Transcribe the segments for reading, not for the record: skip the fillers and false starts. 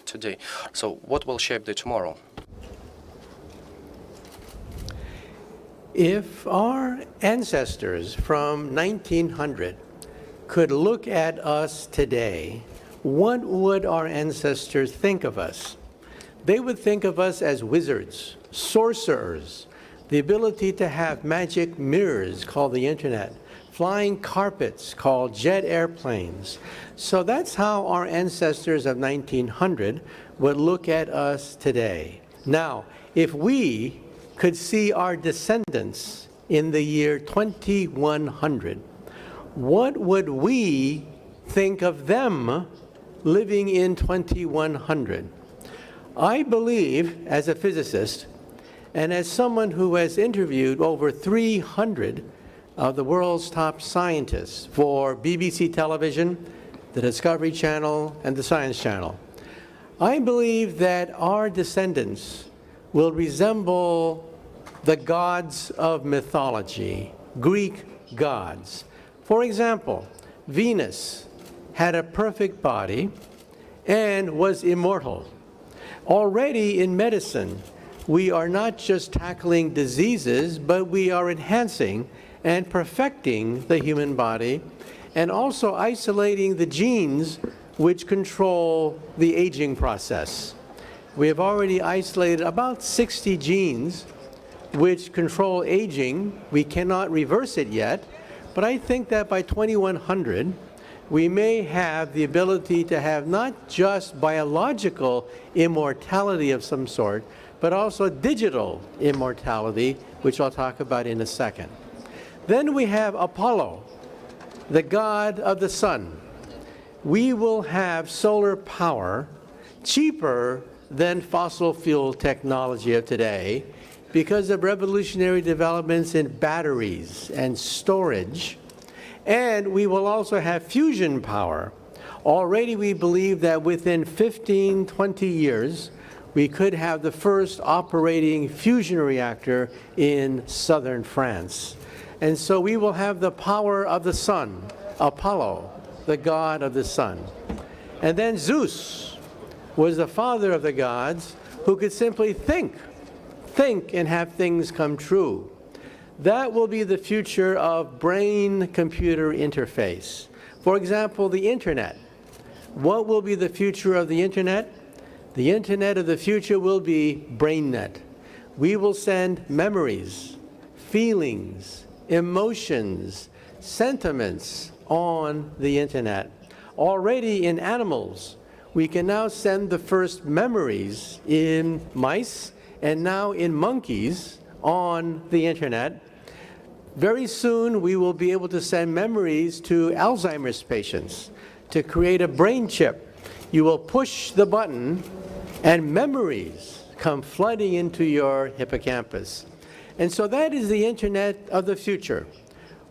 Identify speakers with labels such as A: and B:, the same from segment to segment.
A: today. So what will shape the tomorrow?
B: If our ancestors from 1900 could look at us today, what would our ancestors think of us? They would think of us as wizards, sorcerers, the ability to have magic mirrors called the internet, flying carpets called jet airplanes. So that's how our ancestors of 1900 would look at us today. Now, if we could see our descendants in the year 2100, what would we think of them living in 2100? I believe, as a physicist, and as someone who has interviewed over 300 of the world's top scientists for BBC television, the Discovery Channel, and the Science Channel, I believe that our descendants will resemble the gods of mythology, Greek gods. For example, Venus had a perfect body and was immortal. Already in medicine, we are not just tackling diseases, but we are enhancing and perfecting the human body and also isolating the genes which control the aging process. We have already isolated about 60 genes which control aging. We cannot reverse it yet, but I think that by 2100, we may have the ability to have not just biological immortality of some sort, but also digital immortality, which I'll talk about in a second. Then we have Apollo, the god of the sun. We will have solar power cheaper than fossil fuel technology of today because of revolutionary developments in batteries and storage. And we will also have fusion power. Already we believe that within 15, 20 years, we could have the first operating fusion reactor in southern France. And so we will have the power of the sun, Apollo, the god of the sun. And then Zeus was the father of the gods who could simply think and have things come true. That will be the future of brain-computer interface. For example, the internet. What will be the future of the internet? The internet of the future will be BrainNet. We will send memories, feelings, emotions, sentiments on the internet. Already in animals, we can now send the first memories in mice and now in monkeys on the internet. Very soon, we will be able to send memories to Alzheimer's patients to create a brain chip. You will push the button and memories come flooding into your hippocampus. And so that is the internet of the future.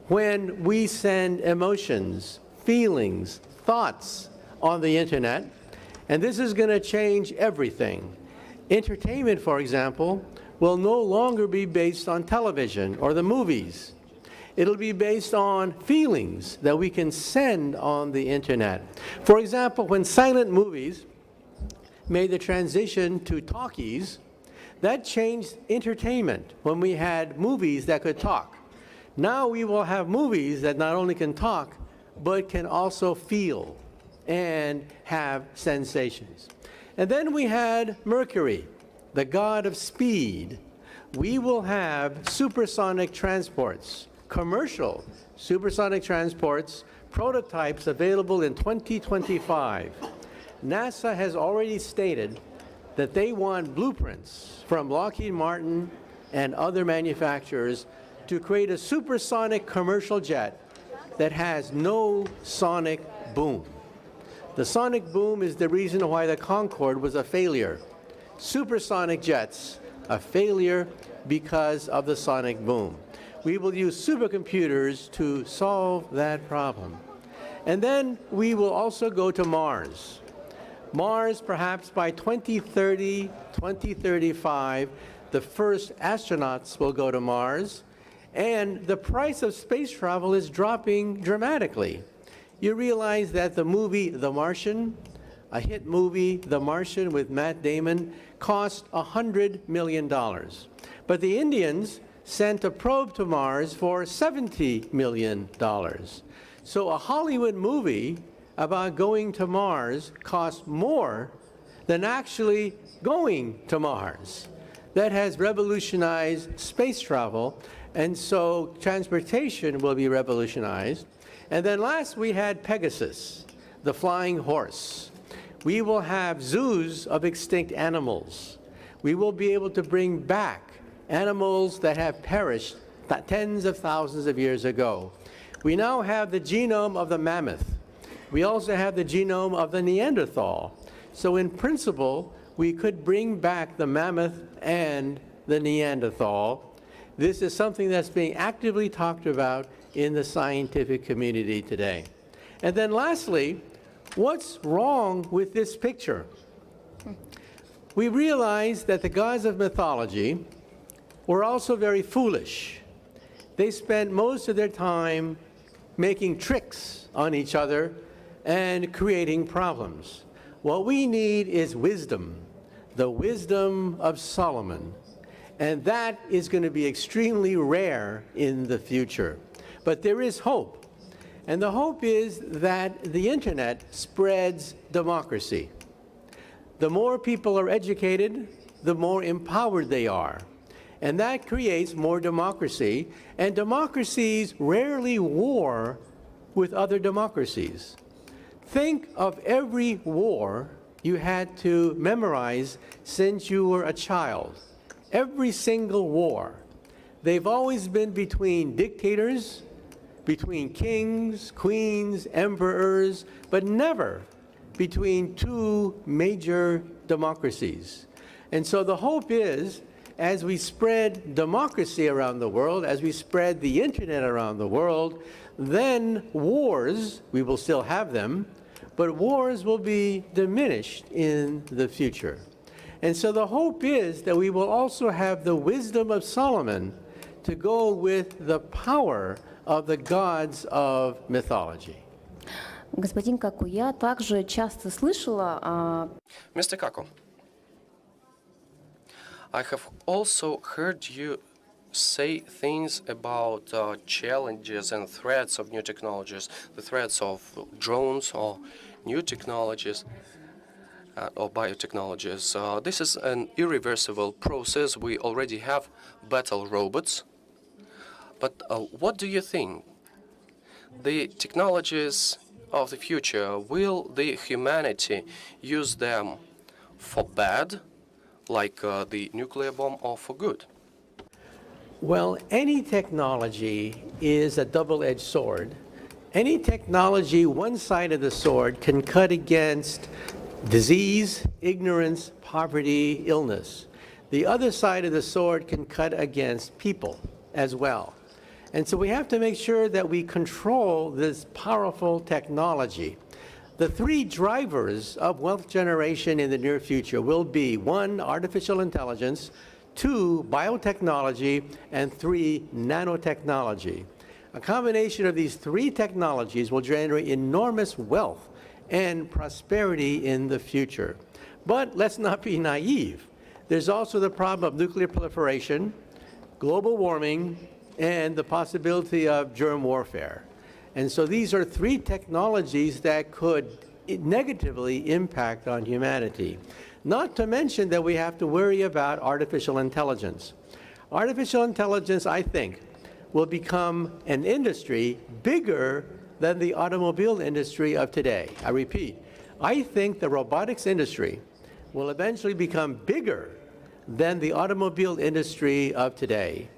B: When we send emotions, feelings, thoughts on the internet, and this is going to change everything. Entertainment, for example, will no longer be based on television or the movies. It'll be based on feelings that we can send on the internet. For example, when silent movies made the transition to talkies, that changed entertainment when we had movies that could talk. Now we will have movies that not only can talk, but can also feel and have sensations. And then we had Mercury, the god of speed. We will have supersonic transports, commercial supersonic transports, prototypes available in 2025. NASA has already stated that they want blueprints from Lockheed Martin and other manufacturers to create a supersonic commercial jet that has no sonic boom. The sonic boom is the reason why the Concorde was a failure. Supersonic jets, a failure because of the sonic boom. We will use supercomputers to solve that problem. And then we will also go to Mars. Mars, perhaps by 2030, 2035, the first astronauts will go to Mars, and the price of space travel is dropping dramatically. You realize that the movie The Martian a hit movie, The Martian with Matt Damon, cost $100 million. But the Indians sent a probe to Mars for $70 million. So a Hollywood movie about going to Mars costs more than actually going to Mars. That has revolutionized space travel, and so transportation will be revolutionized. And then last we had Pegasus, the flying horse. We will have zoos of extinct animals. We will be able to bring back animals that have perished tens of thousands of years ago. We now have the genome of the mammoth. We also have the genome of the Neanderthal. So in principle, we could bring back the mammoth and the Neanderthal. This is something that's being actively talked about in the scientific community today. And then lastly, what's wrong with this picture? We realize that the gods of mythology were also very foolish. They spent most of their time making tricks on each other and creating problems. What we need is wisdom, the wisdom of Solomon. And that is going to be extremely rare in the future. But there is hope. And the hope is that the internet spreads democracy. The more people are educated, the more empowered they are. And that creates more democracy. And democracies rarely war with other democracies. Think of every war you had to memorize since you were a child. Every single war. They've always been between dictators, between kings, queens, emperors, but never between two major democracies. And so the hope is, as we spread democracy around the world, as we spread the internet around the world, then wars, we will still have them, but wars will be diminished in the future. And so the hope is that we will also have the wisdom of Solomon to go with the power of the gods of mythology.
C: Господин Каку, я также часто слышала
A: Mr. Kaku, I have also heard you say things about challenges and threats of new technologies, the threats of drones or new technologies or biotechnologies. This is an irreversible process. We already have battle robots. But what do you think? The technologies of the future, will the humanity use them for bad, like the nuclear bomb, or for good?
B: Well, any technology is a double-edged sword. Any technology, one side of the sword, can cut against disease, ignorance, poverty, illness. The other side of the sword can cut against people as well. And so we have to make sure that we control this powerful technology. The three drivers of wealth generation in the near future will be: 1, artificial intelligence; 2, biotechnology; and 3, nanotechnology. A combination of these three technologies will generate enormous wealth and prosperity in the future. But let's not be naive. There's also the problem of nuclear proliferation, global warming, and the possibility of germ warfare. And so these are three technologies that could negatively impact on humanity. Not to mention that we have to worry about artificial intelligence. Artificial intelligence, I think, will become an industry bigger than the automobile industry of today. I repeat, I think the robotics industry will eventually become bigger than the automobile industry of today,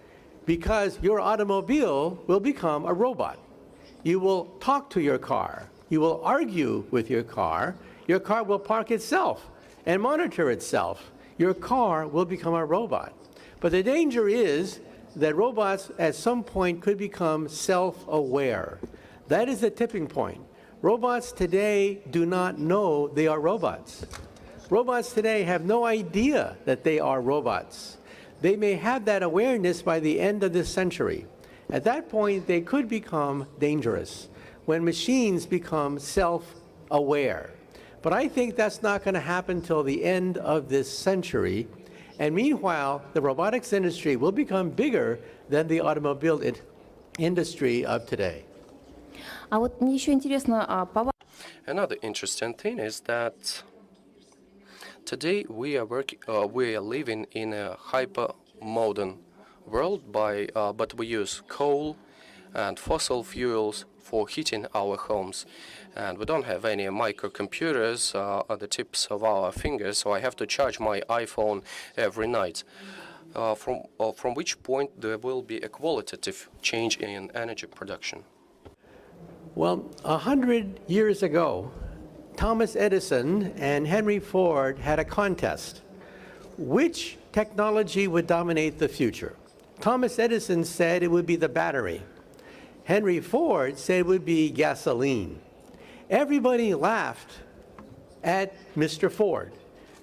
B: because your automobile will become a robot. You will talk to your car. You will argue with your car. Your car will park itself and monitor itself. Your car will become a robot. But the danger is that robots at some point could become self-aware. That is the tipping point. Robots today do not know they are robots. Robots today have no idea that they are robots. They may have that awareness by the end of this century. At that point, they could become dangerous when machines become self-aware. But I think that's not going to happen till the end of this century. And meanwhile, the robotics industry will become bigger than the automobile industry of today.
C: А вот мне еще интересно,
A: Another interesting thing is that today we are living in a hyper modern world but we use coal and fossil fuels for heating our homes, and we don't have any microcomputers at the tips of our fingers, so I have to charge my iPhone every night. From which point there will be a qualitative change in energy production?
B: Well, 100 years ago, Thomas Edison and Henry Ford had a contest. Which technology would dominate the future? Thomas Edison said it would be the battery. Henry Ford said it would be gasoline. Everybody laughed at Mr. Ford.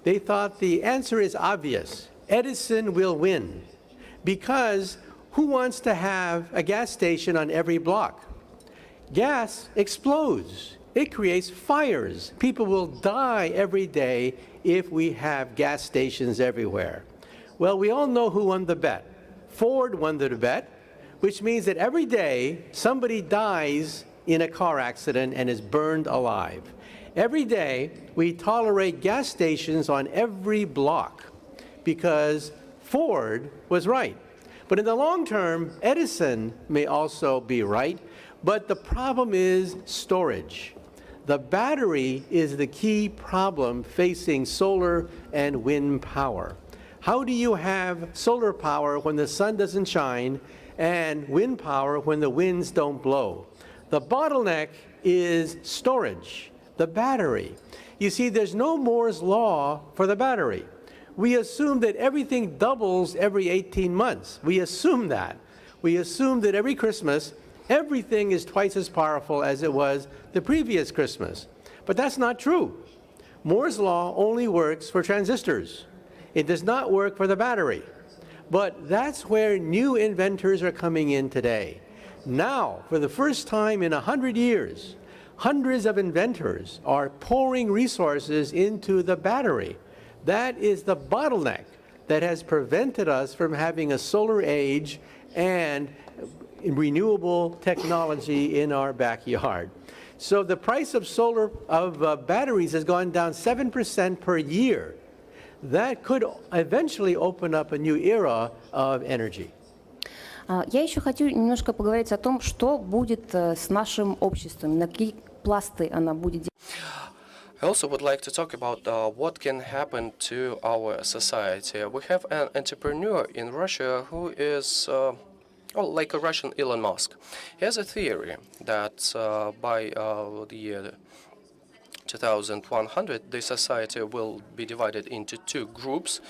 B: They thought the answer is obvious. Edison will win. Because who wants to have a gas station on every block? Gas explodes. It creates fires. People will die every day if we have gas stations everywhere. Well, we all know who won the bet. Ford won the bet, which means that every day somebody dies in a car accident and is burned alive. Every day we tolerate gas stations on every block because Ford was right. But in the long term, Edison may also be right, but the problem is storage. The battery is the key problem facing solar and wind power. How do you have solar power when the sun doesn't shine and wind power when the winds don't blow? The bottleneck is storage, the battery. You see, there's no Moore's law for the battery. We assume that everything doubles every 18 months. We assume that. We assume that every Christmas, everything is twice as powerful as it was the previous Christmas. But that's not true. Moore's law only works for transistors. It does not work for the battery. But that's where new inventors are coming in today. Now, for the first time in 100 years, hundreds of inventors are pouring resources into the battery. That is the bottleneck that has prevented us from having a solar age and renewable technology in our backyard. So the price of batteries has gone down 7% per year. That could eventually open up a new era of energy.
C: Я еще хочу немножко поговорить о том, что будет с нашим обществом, на какие пласты она будет делать.
A: I also would like to talk about what can happen to our society. We have an entrepreneur in Russia who is like a Russian Elon Musk. He has a theory that by the year 2100, the society will be divided into two groups.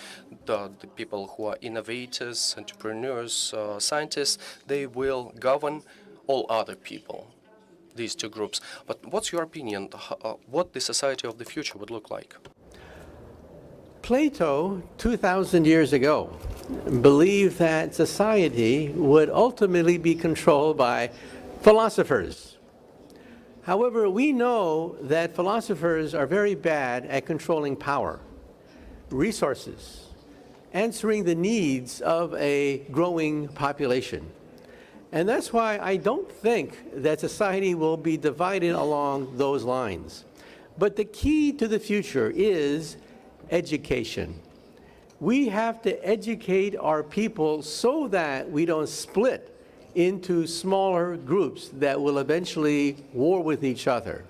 A: The people who are innovators, entrepreneurs, scientists, they will govern all other people, these two groups. But what's your opinion, what the society of the future would look like?
B: Plato, 2,000 years ago, believed that society would ultimately be controlled by philosophers. However, we know that philosophers are very bad at controlling power, resources, answering the needs of a growing population. And that's why I don't think that society will be divided along those lines. But the key to the future is education. We have to educate our people so that we don't split into smaller groups that will eventually war with each other.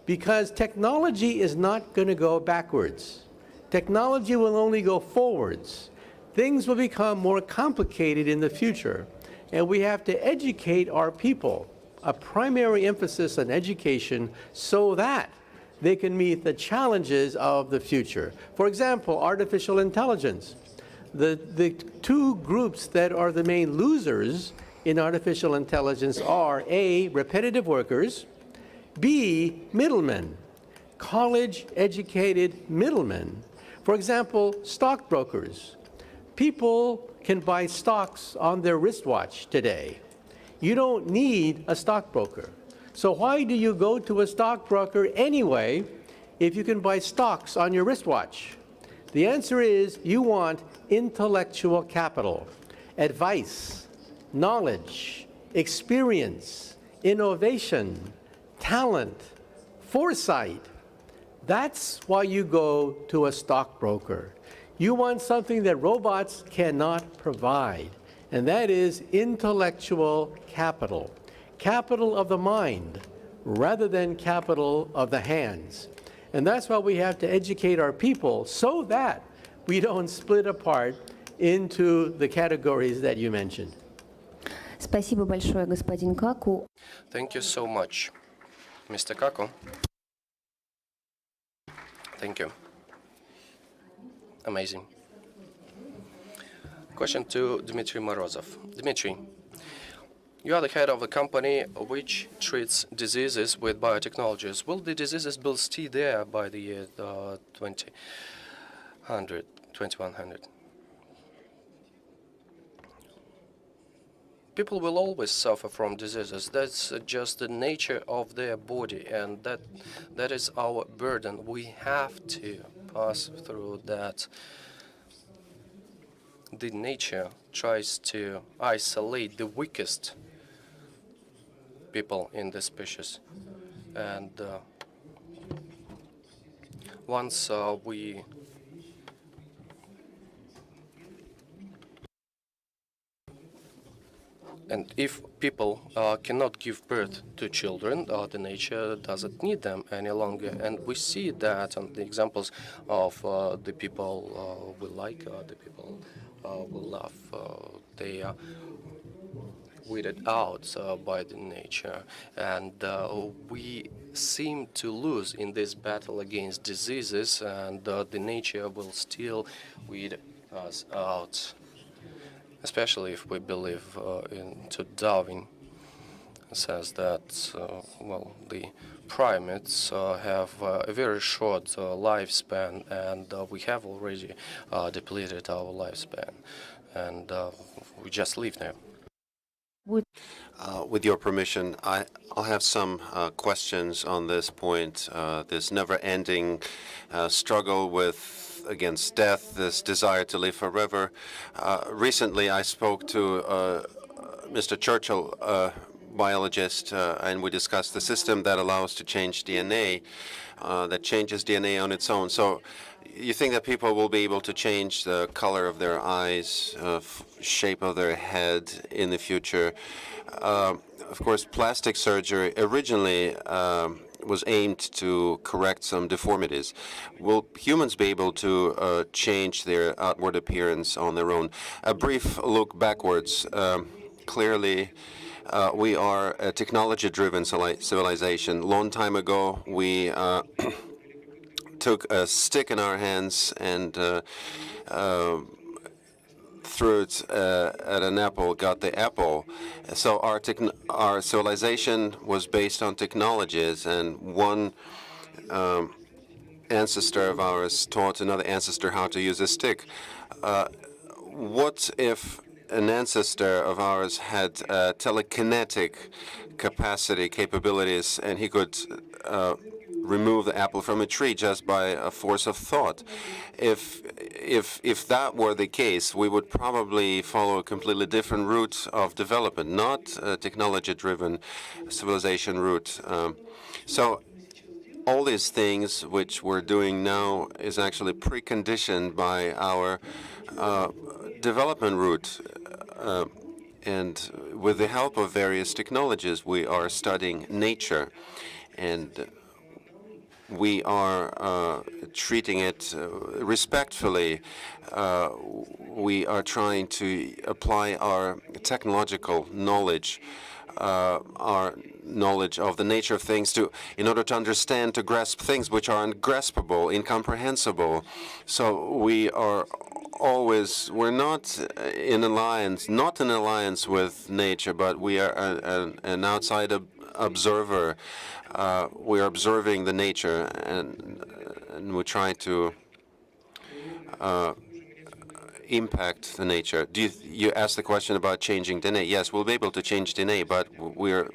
B: Because technology is not going to go backwards. Technology will only go forwards. Things will become more complicated in the future. And we have to educate our people, a primary emphasis on education so that they can meet the challenges of the future. For example, artificial intelligence. The two groups that are the main losers in artificial intelligence are A, repetitive workers, B, middlemen, college-educated middlemen. For example, stockbrokers. People can buy stocks on their wristwatch today. You don't need a stockbroker. So why do you go to a stockbroker anyway if you can buy stocks on your wristwatch? The answer is you want intellectual capital, advice, knowledge, experience, innovation, talent, foresight. That's why you go to a stockbroker. You want something that robots cannot provide, and that is intellectual capital, capital of the mind, rather than capital of the hands. And that's why we have to educate our people so that we don't split apart into the categories that you mentioned.
C: Спасибо большое, господин Каку.
A: Thank you so much, Mr. Kaku. Thank you. Amazing. Question to Dmitry Morozov. Dmitry, you are the head of a company which treats diseases with biotechnologies. Will the diseases be still there by the year 2100? People will always suffer from diseases. That's just the nature of their body, and that is our burden. We have to pass through that. The nature tries to isolate the weakest people in the species, and once we And if people cannot give birth to children, the nature doesn't need them any longer. And we see that on the examples of the people we like, the people we love. They are weeded out by the nature. And we seem to lose in this battle against diseases, and the nature will still weed us out. Especially if we believe into Darwin, it says that the primates have a very short lifespan, and we have already depleted our lifespan, and we just live now.
D: With your permission, I'll have some questions on this point, this never-ending struggle against death, this desire to live forever. Recently, I spoke to Mr. Churchill, a biologist, and we discussed the system that allows to change DNA, that changes DNA on its own. So you think that people will be able to change the color of their eyes, shape of their head in the future? Of course, plastic surgery originally was aimed to correct some deformities. Will humans be able to change their outward appearance on their own? A brief look backwards. Clearly, we are a technology-driven civilization. Long time ago, we took a stick in our hands and threw it at an apple, got the apple. So our civilization was based on technologies, and one ancestor of ours taught another ancestor how to use a stick. What if an ancestor of ours had telekinetic capabilities, and he could remove the apple from a tree just by a force of thought? If that were the case, we would probably follow a completely different route of development, not a technology-driven civilization route. So all these things which we're doing now is actually preconditioned by our development route. And with the help of various technologies, we are studying nature, and we are treating it respectfully. We are trying to apply our technological knowledge, our knowledge of the nature of things, in order to understand, to grasp things which are ungraspable, incomprehensible. So we are we're not in alliance with nature, but we are an outside observer. We're observing the nature, and we try to impact the nature. You asked the question about changing DNA? Yes, we'll be able to change DNA, but we're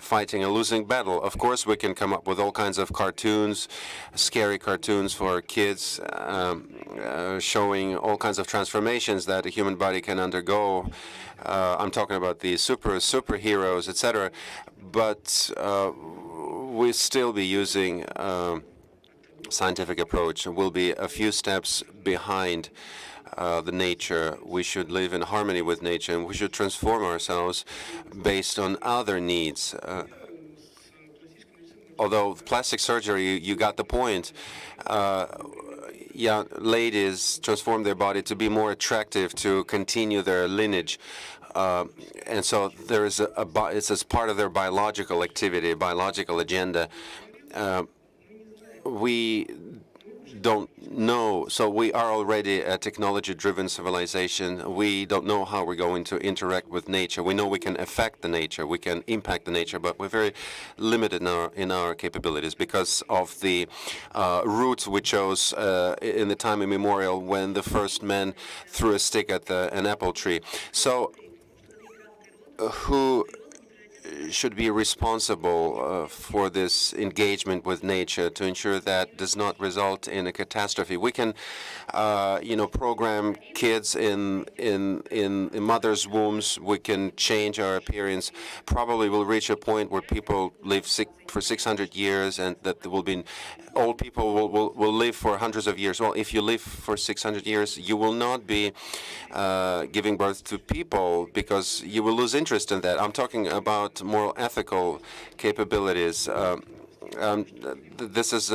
D: fighting a losing battle. Of course, we can come up with all kinds of cartoons, scary cartoons for kids, showing all kinds of transformations that a human body can undergo. I'm talking about the superheroes, etc. But we'll still be using scientific approach. We'll be a few steps behind the nature. We should live in harmony with nature, and we should transform ourselves based on other needs. Although plastic surgery, you got the point. Yeah, ladies transform their body to be more attractive, to continue their lineage. And so there is it's as part of their biological activity, biological agenda. We don't know. So we are already a technology-driven civilization. We don't know how we're going to interact with nature. We know we can affect the nature, we can impact the nature, but we're very limited in our capabilities because of the routes we chose in the time immemorial when the first man threw a stick at an apple tree. So who should be responsible for this engagement with nature to ensure that does not result in a catastrophe? We can, program kids in mothers' wombs. We can change our appearance. Probably will reach a point where people live for 600 years, and that there will be old people will live for hundreds of years. Well, if you live for 600 years, you will not be giving birth to people because you will lose interest in that. I'm talking about moral, ethical capabilities. This is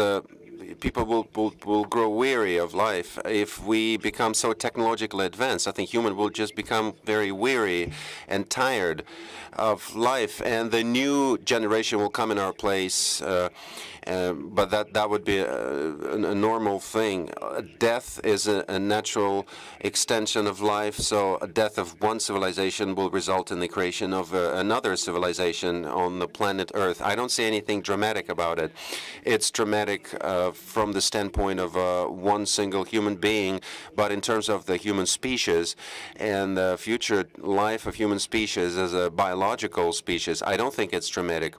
D: people will grow weary of life if we become so technologically advanced. I think human will just become very weary and tired of life, and the new generation will come in our place. But that would be a normal thing. Death is a natural extension of life, so a death of one civilization will result in the creation of another civilization on the planet Earth. I don't see anything dramatic about it. It's dramatic from the standpoint of one single human being, but in terms of the human species and the future life of human species as a biological species, I don't think it's dramatic.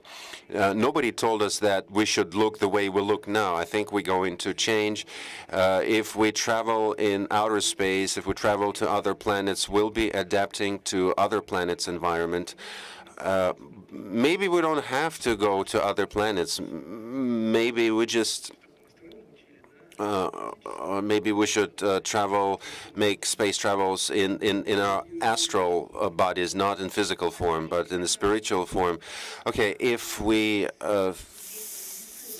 D: Nobody told us that we should look the way we look now. I think we're going to change. If we travel in outer space, if we travel to other planets, we'll be adapting to other planets' environment. Maybe we don't have to go to other planets. Maybe we just or maybe we should make space travels in our astral bodies, not in physical form, but in the spiritual form. Okay, if we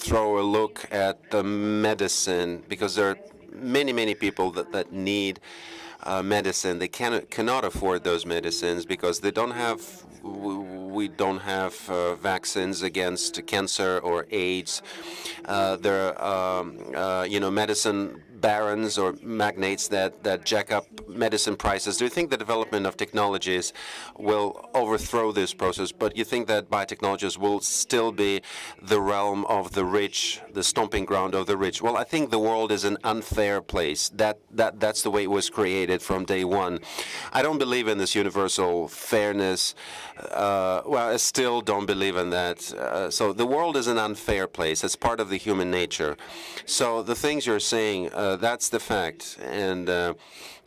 D: throw a look at the medicine, because there are many people that need medicine. They cannot afford those medicines because they don't have. We don't have vaccines against cancer or AIDS. There are, medicine barons or magnates that jack up medicine prices. Do you think the development of technologies will overthrow this process? But you think that biotechnologies will still be the realm of the rich, the stomping ground of the rich? Well, I think the world is an unfair place. That's the way it was created from day one. I don't believe in this universal fairness. I still don't believe in that. So the world is an unfair place. It's part of the human nature. So the things you're saying, that's the fact. And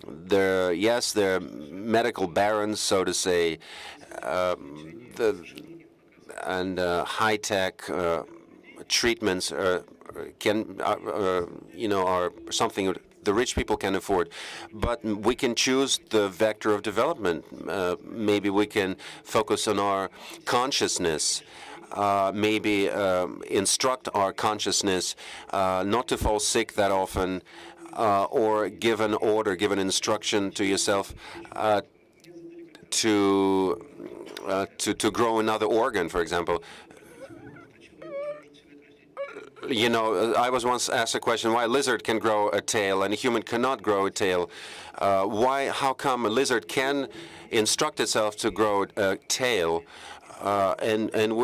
D: there are medical barons, so to say, and high-tech treatments are something the rich people can afford. But we can choose the vector of development. Maybe we can focus on our consciousness. Maybe instruct our consciousness not to fall sick that often, or give an order, give an instruction to yourself to grow another organ, for example. I was once asked a question why a lizard can grow a tail and a human cannot grow a tail. How come a lizard can instruct itself to grow a tail, and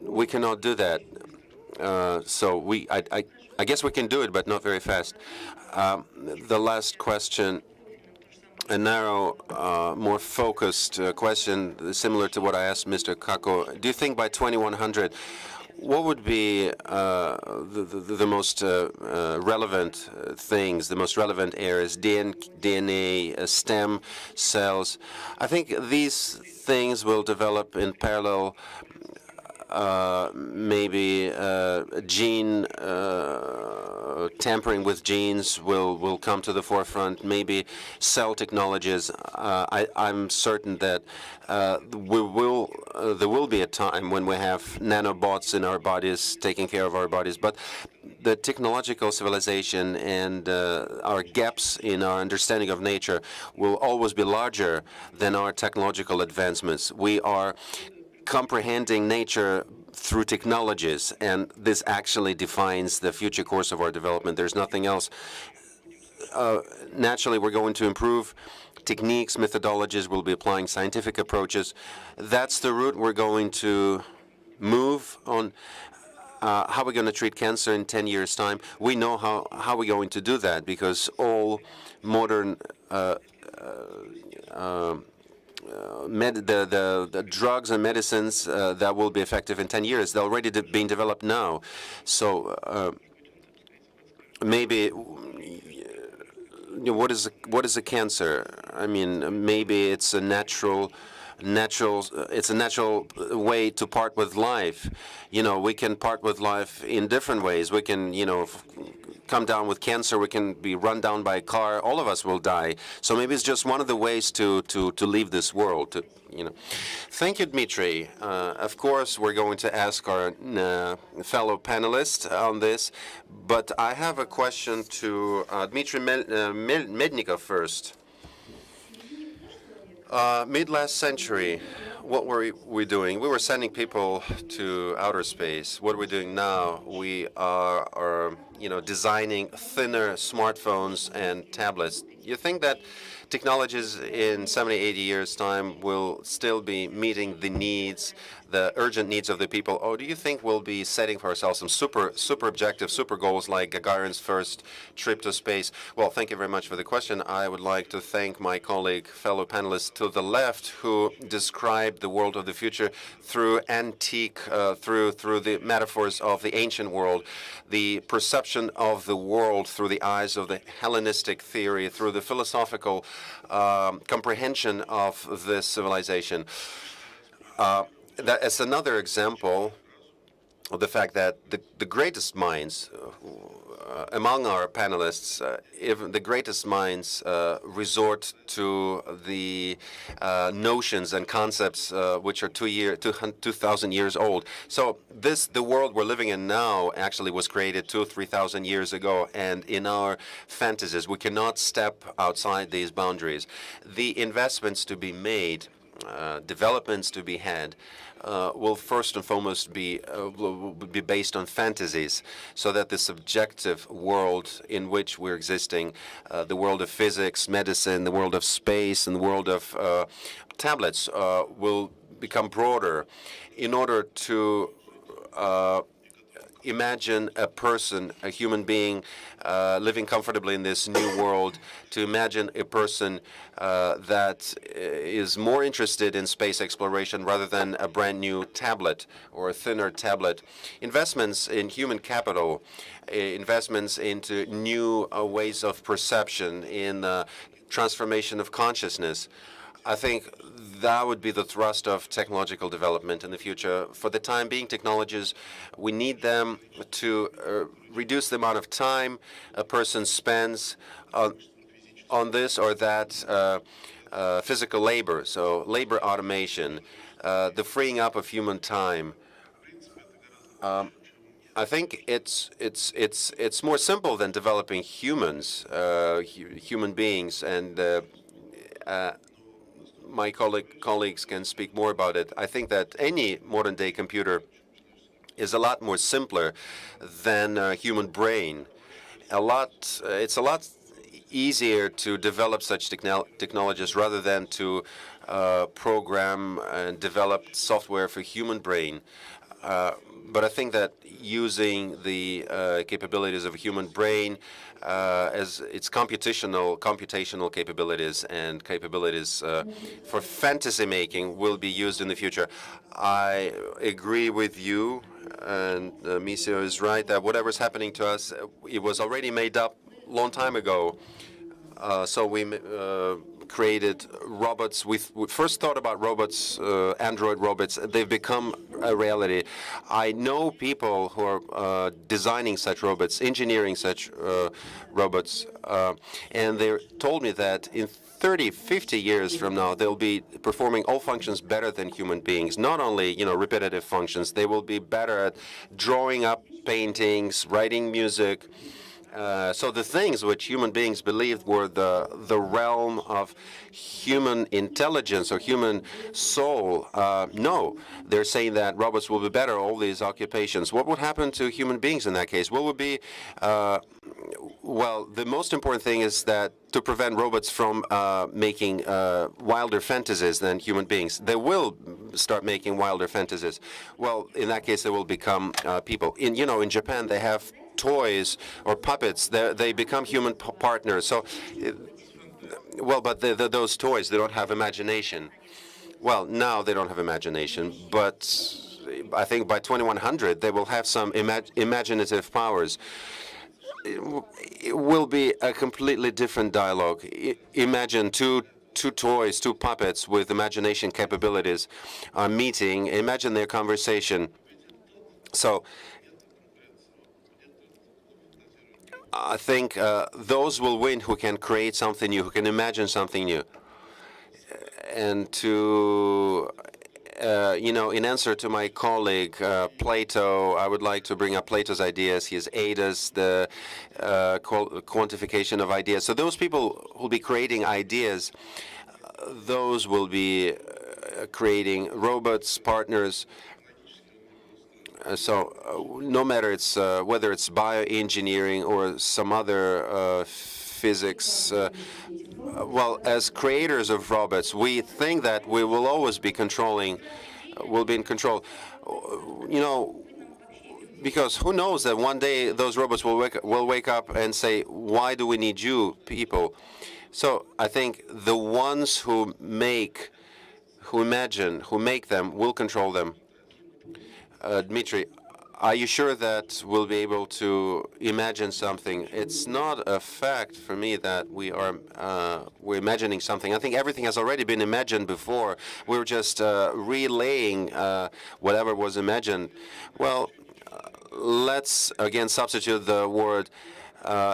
D: we cannot do that? I guess we can do it, but not very fast. The last question. a narrow, more focused question, similar to what I asked Mr. Kaku. Do you think by 2100, what would be the most relevant things, the most relevant areas, DNA, stem cells? I think these things will develop in parallel. Maybe gene tampering with genes will come to the forefront. Maybe cell technologies. I'm certain that there will be a time when we have nanobots in our bodies taking care of our bodies. But the technological civilization and our gaps in our understanding of nature will always be larger than our technological advancements. We are comprehending nature through technologies, and this actually defines the future course of our development. There's nothing else. Naturally, we're going to improve techniques, methodologies. We'll be applying scientific approaches. That's the route we're going to move on. How are we going to treat cancer in 10 years' time? We know how we're going to do that, because all modern the drugs and medicines that will be effective in 10 years, they're already being developed now. So maybe what is a cancer? I mean, maybe it's a natural way to part with life. We can part with life in different ways. We can, come down with cancer. We can be run down by a car. All of us will die. So maybe it's just one of the ways to leave this world. Thank you, Dmitry. Of course, we're going to ask our fellow panelists on this, but I have a question to Dmitry Mednikov first. Mid-last century, what were we doing? We were sending people to outer space. What are we doing now? We are designing thinner smartphones and tablets. You think that technologies in 70, 80 years' time will still be meeting the needs, the urgent needs of the people? Or do you think we'll be setting for ourselves some super objectives, super goals, like Gagarin's first trip to space? Well, thank you very much for the question. I would like to thank my colleague, fellow panelists to the left, who described the world of the future through through the metaphors of the ancient world, the perception of the world through the eyes of the Hellenistic theory, through the philosophical comprehension of this civilization. That is another example of the fact that the greatest minds among our panelists, even the greatest minds, resort to the notions and concepts which are 2,000 years old. So the world we're living in now actually was created 2,000 or 3,000 years ago, and in our fantasies we cannot step outside these boundaries. The investments to be made, developments to be had, will first and foremost be based on fantasies, so that the subjective world in which we're existing, the world of physics, medicine, the world of space, and the world of tablets will become broader. In order to imagine a person, a human being, living comfortably in this new world, to imagine a person that is more interested in space exploration rather than a brand new tablet or a thinner tablet. Investments in human capital, investments into new ways of perception, in transformation of consciousness. I think that would be the thrust of technological development in the future. For the time being, technologies, we need them to reduce the amount of time a person spends on this or that physical labor, so labor automation, the freeing up of human time. I think it's more simple than developing humans, human beings, and my colleagues can speak more about it. I think that any modern-day computer is a lot more simpler than a human brain. It's a lot easier to develop such technologies rather than to program and develop software for human brain. But I think that using the capabilities of a human brain as its computational capabilities and capabilities for fantasy making will be used in the future. I agree with you, and Michio is right that whatever's happening to us, it was already made up long time ago. So we created robots. We first thought about robots, android robots. They've become a reality. I know people who are designing such robots, engineering such robots, and they told me that in 30, 50 years from now, they'll be performing all functions better than human beings. Not only, repetitive functions, they will be better at drawing up paintings, writing music. So the things which human beings believed were the realm of human intelligence or human soul, no, they're saying that robots will be better at all these occupations. What would happen to human beings in that case? What would be, well, the most important thing is that to prevent robots from making wilder fantasies than human beings. They will start making wilder fantasies. Well, in that case, they will become people. In Japan, they have toys or puppets. They become human partners. So, well, but those toys, they don't have imagination. Well, now they don't have imagination, but I think by 2100 they will have some imaginative powers. It will be a completely different dialogue. Imagine two toys, two puppets with imagination capabilities are meeting. Imagine their conversation. So I think those will win who can create something new, who can imagine something new. And to, in answer to my colleague Plato, I would like to bring up Plato's ideas, his Adas, the quantification of ideas. So those people who will be creating ideas, those will be creating robots, partners. No matter whether it's bioengineering or some other physics, well, as creators of robots, we think that we will always be will be in control. Because who knows that one day those robots will wake up and say, "Why do we need you, people?" So I think the ones who imagine, who make them, will control them. Dmitry, are you sure that we'll be able to imagine something? It's not a fact for me that we're imagining something. I think everything has already been imagined before. We're just relaying whatever was imagined. Well, let's again substitute the word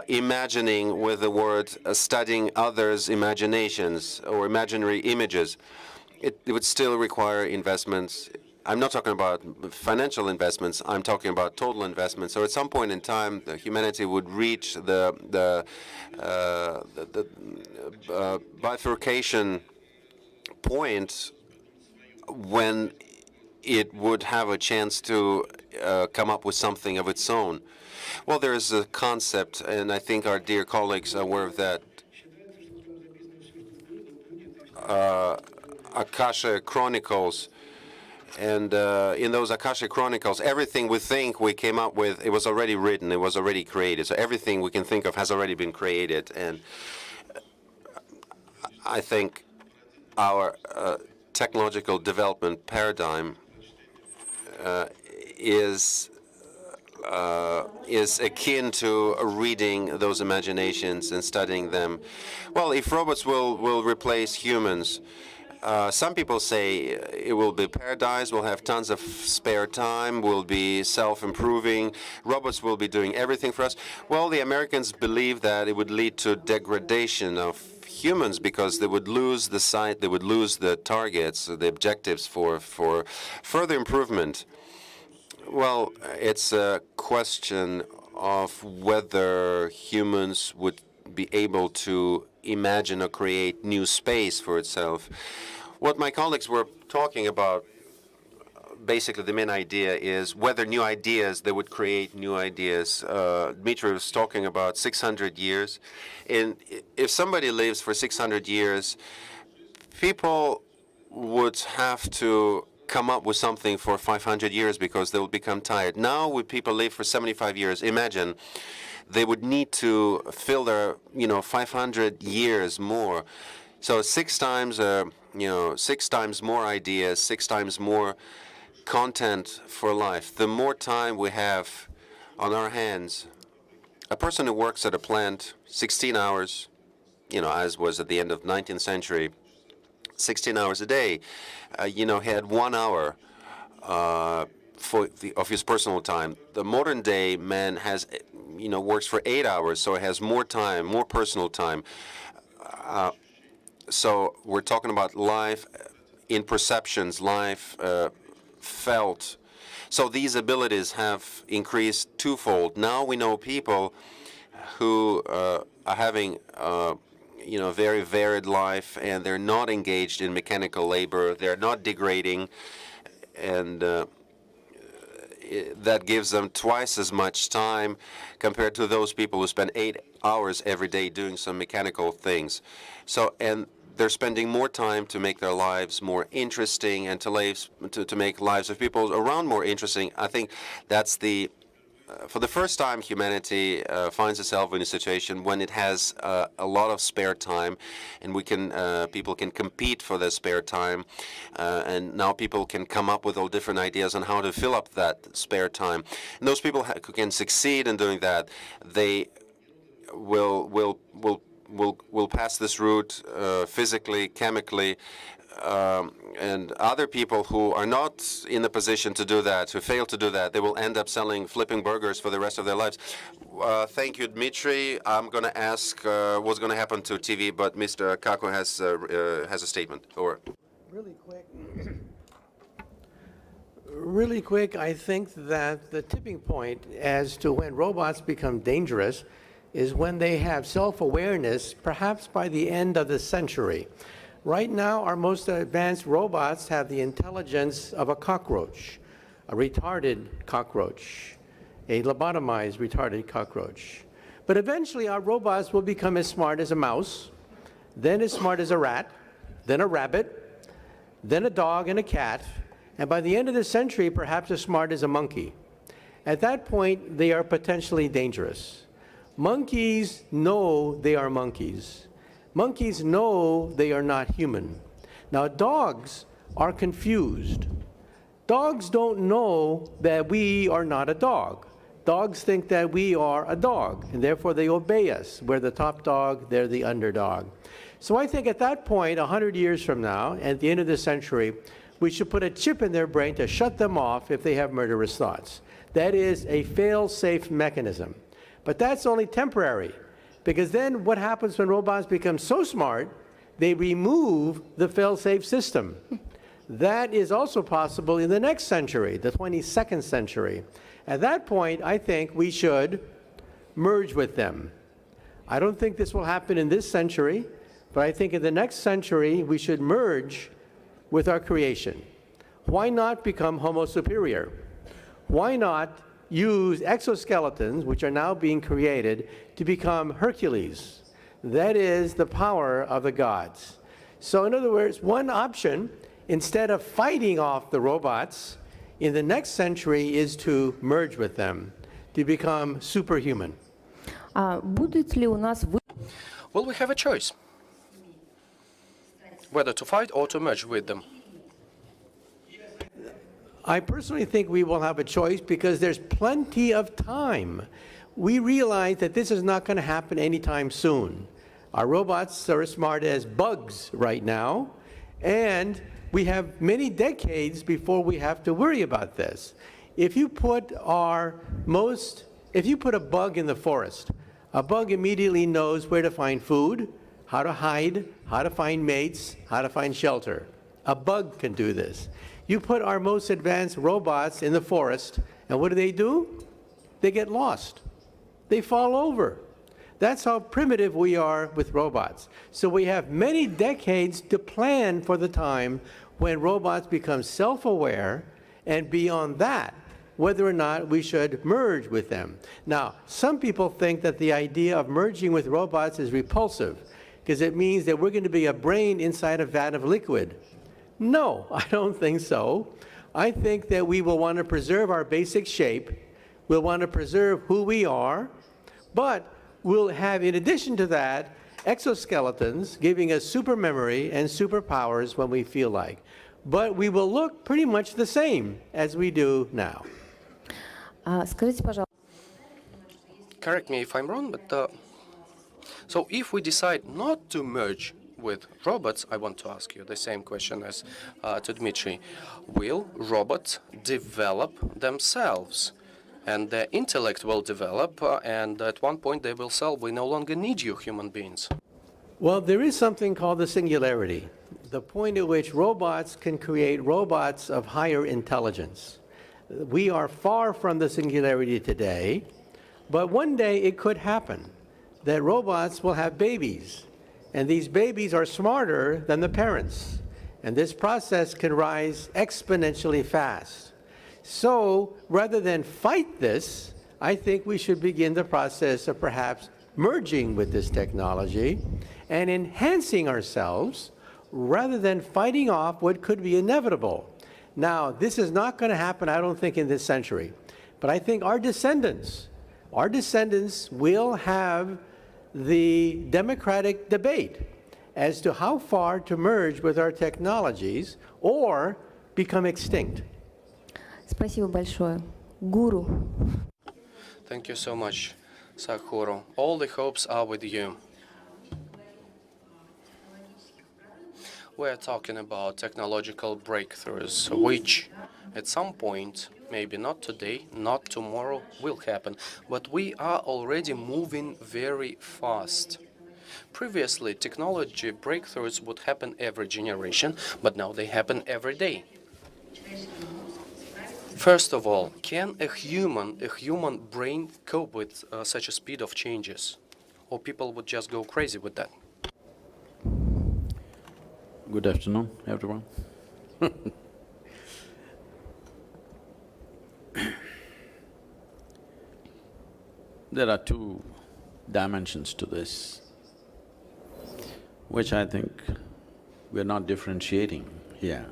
D: imagining with the word studying others' imaginations or imaginary images. It would still require investments. I'm not talking about financial investments. I'm talking about total investments. So at some point in time, humanity would reach the bifurcation point when it would have a chance to come up with something of its own. Well, there is a concept, and I think our dear colleagues are aware of that. Akasha Chronicles. And in those Akashic Chronicles, everything we think we came up with, it was already written, it was already created. So everything we can think of has already been created. And I think our technological development paradigm is akin to reading those imaginations and studying them. Well, if robots will replace humans, some people say it will be paradise, we'll have tons of spare time, we'll be self-improving, robots will be doing everything for us. Well, the Americans believe that it would lead to degradation of humans because they would lose the sight, they would lose the targets, the objectives for further improvement. Well, it's a question of whether humans would be able to imagine or create new space for itself. What my colleagues were talking about, basically the main idea is whether new ideas, they would create new ideas. Dmitry was talking about 600 years. And if somebody lives for 600 years, people would have to come up with something for 500 years because they will become tired. Now, when people live for 75 years, imagine they would need to fill their, 500 years more. So 6 times, 6 times more ideas, 6 times more content for life. The more time we have on our hands, a person who works at a plant 16 hours, as was at the end of the 19th century, 16 hours a day, he had 1 hour of his personal time. The modern day man has, works for 8 hours, so he has more time, more personal time. So we're talking about life in perceptions, life felt. So these abilities have increased twofold. Now we know people who are having a very varied life, and they're not engaged in mechanical labor. They're not degrading, and that gives them twice as much time compared to those people who spend 8 hours every day doing some mechanical things. So, and they're spending more time to make their lives more interesting and to make lives of people around more interesting. I think that's for the first time, humanity finds itself in a situation when it has a lot of spare time, and people can compete for their spare time, and now people can come up with all different ideas on how to fill up that spare time. And those people who can succeed in doing that, they will pass this route physically, chemically. And other people who are not in the position to do that, who fail to do that, they will end up flipping burgers for the rest of their lives. Thank you, Dmitry. I'm going to ask what's going to happen to TV, but Mr. Kaku has a statement. Or
B: Really quick, I think that the tipping point as to when robots become dangerous is when they have self-awareness, perhaps by the end of the century. Right now, our most advanced robots have the intelligence of a cockroach, a retarded cockroach, a lobotomized retarded cockroach. But eventually, our robots will become as smart as a mouse, then as smart as a rat, then a rabbit, then a dog and a cat, and by the end of the century, perhaps as smart as a monkey. At that point, they are potentially dangerous. Monkeys know they are monkeys. Monkeys know they are not human. Now, dogs are confused. Dogs don't know that we are not a dog. Dogs think that we are a dog, and therefore they obey us. We're the top dog, they're the underdog. So I think at that point, 100 years from now, at the end of the century, we should put a chip in their brain to shut them off if they have murderous thoughts. That is a fail-safe mechanism. But that's only temporary. Because then what happens when robots become so smart, they remove the fail-safe system. That is also possible in the next century, the 22nd century. At that point, I think we should merge with them. I don't think this will happen in this century, but I think in the next century, we should merge with our creation. Why not become Homo superior? Why not use exoskeletons, which are now being created, to become Hercules? That is the power of the gods. So in other words, one option, instead of fighting off the robots in the next century, is to merge with them, to become superhuman.
C: Будет ли у нас
A: Well, we have a choice whether to fight or to merge with them.
B: I personally think we will have a choice because there's plenty of time. We realize that this is not going to happen anytime soon. Our robots are as smart as bugs right now, and we have many decades before we have to worry about this. If you put a bug in the forest, a bug immediately knows where to find food, how to hide, how to find mates, how to find shelter. A bug can do this. You put our most advanced robots in the forest, and what do? They get lost. They fall over. That's how primitive we are with robots. So we have many decades to plan for the time when robots become self-aware, and beyond that, whether or not we should merge with them. Now, some people think that the idea of merging with robots is repulsive, because it means that we're going to be a brain inside a vat of liquid. No, I don't think so. I think that we will want to preserve our basic shape, we'll want to preserve who we are, but we'll have, in addition to that, exoskeletons giving us super memory and superpowers when we feel like. But we will look pretty much the same as we do now.
C: Скажите, пожалуйста,
A: Correct me if I'm wrong, but so if we decide not to merge with robots, I want to ask you the same question as to Dmitry. Will robots develop themselves? And their intellect will develop, and at one point they will say, we no longer need you, human beings.
B: Well, there is something called the singularity, the point at which robots can create robots of higher intelligence. We are far from the singularity today, but one day it could happen that robots will have babies, and these babies are smarter than the parents, and this process can rise exponentially fast. So rather than fight this, I think we should begin the process of perhaps merging with this technology and enhancing ourselves rather than fighting off what could be inevitable. Now, this is not going to happen, I don't think, in this century, but I think our descendants will have the democratic debate as to how far to merge with our technologies or become extinct.
C: спасибо большое. Гуру.
A: Thank you so much, Sadhguru. All the hopes are with you. We're talking about technological breakthroughs, which at some point, maybe not today, not tomorrow, will happen. But we are already moving very fast. Previously, technology breakthroughs would happen every generation, but now they happen every day. First of all, can a human brain cope with such a speed of changes? Or people would just go crazy with that?
E: Good afternoon, everyone. There are two dimensions to this, which I think we're not differentiating here.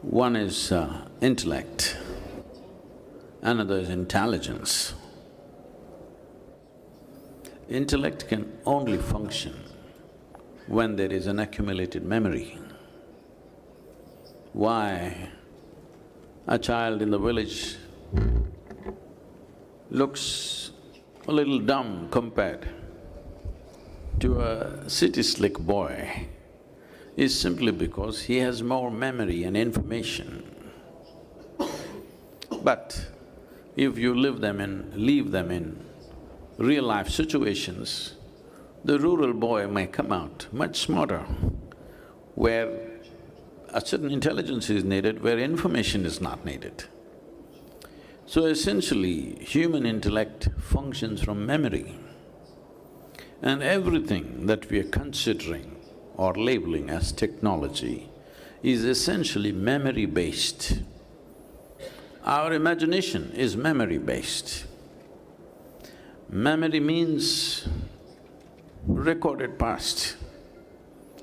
E: One is intellect, another is intelligence. Intellect can only function when there is an accumulated memory. Why a child in the village looks a little dumb compared to a city slick boy is simply because he has more memory and information. But if you leave them in real-life situations, the rural boy may come out much smarter, where a certain intelligence is needed, where information is not needed. So essentially, human intellect functions from memory, and everything that we are considering or labeling as technology is essentially memory-based. Our imagination is memory-based. Memory means recorded past,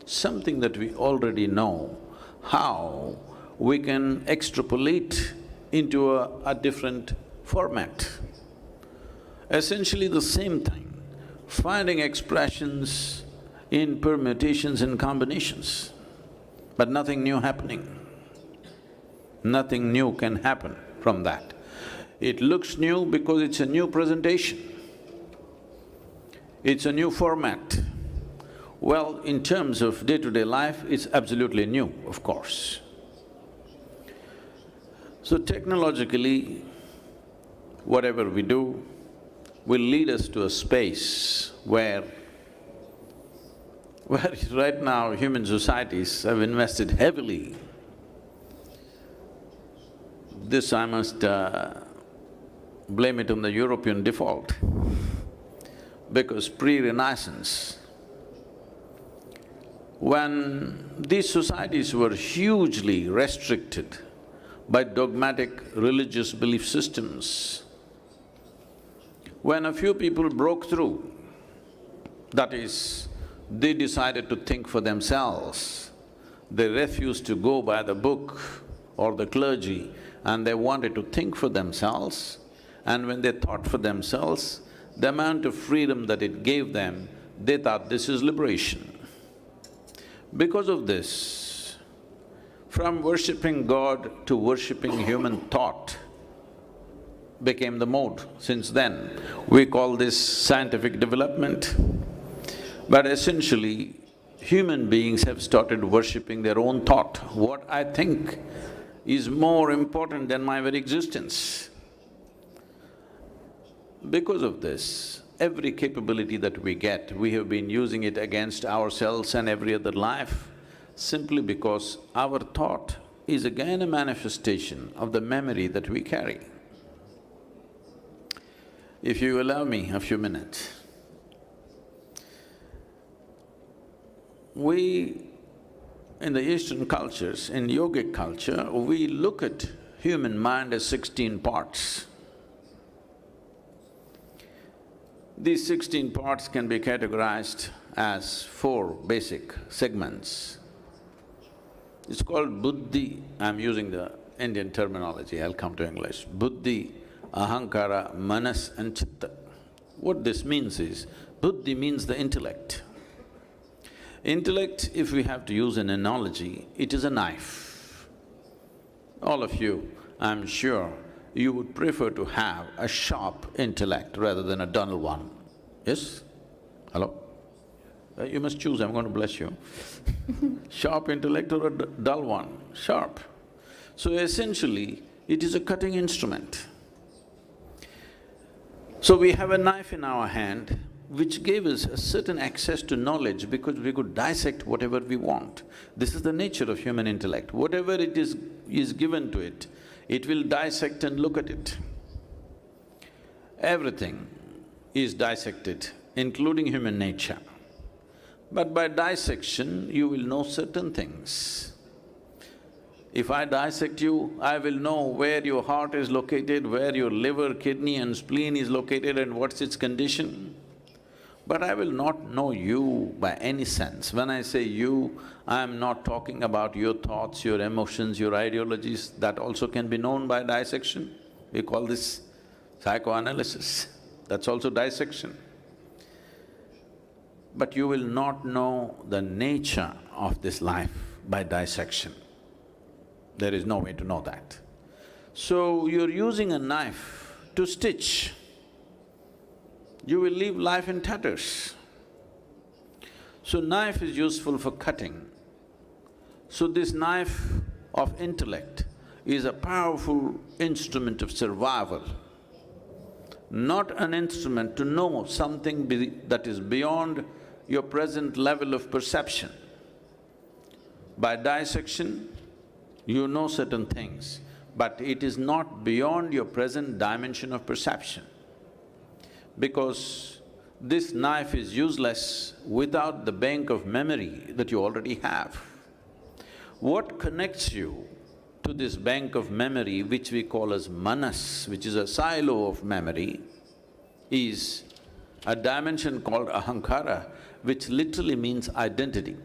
E: something that we already know, how we can extrapolate into a different format. Essentially the same thing, finding expressions in permutations and combinations, but nothing new happening. Nothing new can happen from that. It looks new because it's a new presentation. It's a new format. Well, in terms of day-to-day life, it's absolutely new, of course. So technologically, whatever we do will lead us to a space where right now human societies have invested heavily. This I must blame it on the European default, because pre-Renaissance, when these societies were hugely restricted by dogmatic religious belief systems, when a few people broke through, that is, they decided to think for themselves, They refused to go by the book or the clergy, and they wanted to think for themselves. And when they thought for themselves, the amount of freedom that it gave them, they thought this is liberation. Because of this, from worshipping God to worshipping human thought became the mode. Since then, we call this scientific development. But essentially, human beings have started worshipping their own thought. What I think is more important than my very existence. Because of this, every capability that we get, we have been using it against ourselves and every other life, simply because our thought is again a manifestation of the memory that we carry. If you allow me a few minutes, we, in the Eastern cultures, in yogic culture, we look at human mind as 16 parts. These 16 parts can be categorized as 4 basic segments. It's called buddhi, I'm using the Indian terminology, I'll come to English. Buddhi, ahankara, manas and chitta. What this means is, buddhi means the intellect. Intellect, if we have to use an analogy, it is a knife. All of you, I'm sure, you would prefer to have a sharp intellect rather than a dull one. Yes? Hello? You must choose, I'm going to bless you. Sharp intellect or a dull one? Sharp. So essentially, it is a cutting instrument. So we have a knife in our hand which gave us a certain access to knowledge because we could dissect whatever we want. This is the nature of human intellect. Whatever it is given to it, it will dissect and look at it. Everything is dissected, including human nature. But by dissection, you will know certain things. If I dissect you, I will know where your heart is located, where your liver, kidney and spleen is located and what's its condition. But I will not know you by any sense. When I say you, I am not talking about your thoughts, your emotions, your ideologies, that also can be known by dissection. We call this psychoanalysis, that's also dissection. But you will not know the nature of this life by dissection. There is no way to know that. So you're using a knife to stitch. You will leave life in tatters. So knife is useful for cutting. So this knife of intellect is a powerful instrument of survival, not an instrument to know something that is beyond your present level of perception. By dissection, you know certain things, but it is not beyond your present dimension of perception. Because this knife is useless without the bank of memory that you already have. What connects you to this bank of memory, which we call as manas, which is a silo of memory, is a dimension called ahankara, which literally means identity.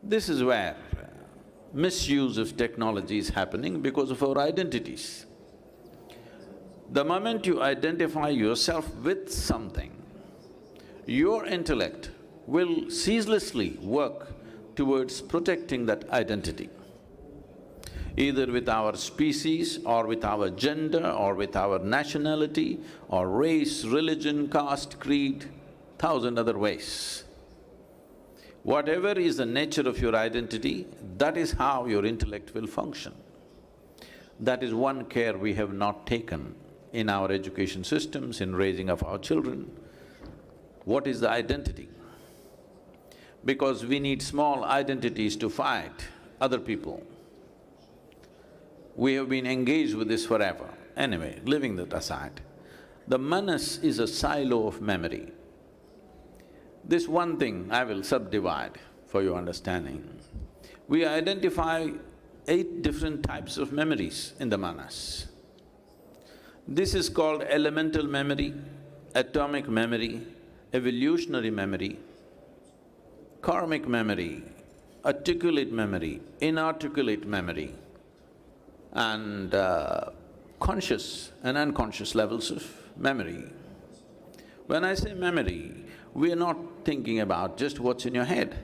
E: This is where misuse of technology is happening because of our identities. The moment you identify yourself with something, your intellect will ceaselessly work towards protecting that identity. Either with our species or with our gender or with our nationality or race, religion, caste, creed, 1,000 other ways. Whatever is the nature of your identity, that is how your intellect will function. That is one care we have not taken in our education systems, in raising of our children. What is the identity? Because we need small identities to fight other people. We have been engaged with this forever. Anyway, leaving that aside, the manas is a silo of memory. This one thing I will subdivide for your understanding. We identify 8 different types of memories in the manas. This is called elemental memory, atomic memory, evolutionary memory, karmic memory, articulate memory, inarticulate memory, and conscious and unconscious levels of memory. When I say memory, we are not thinking about just what's in your head.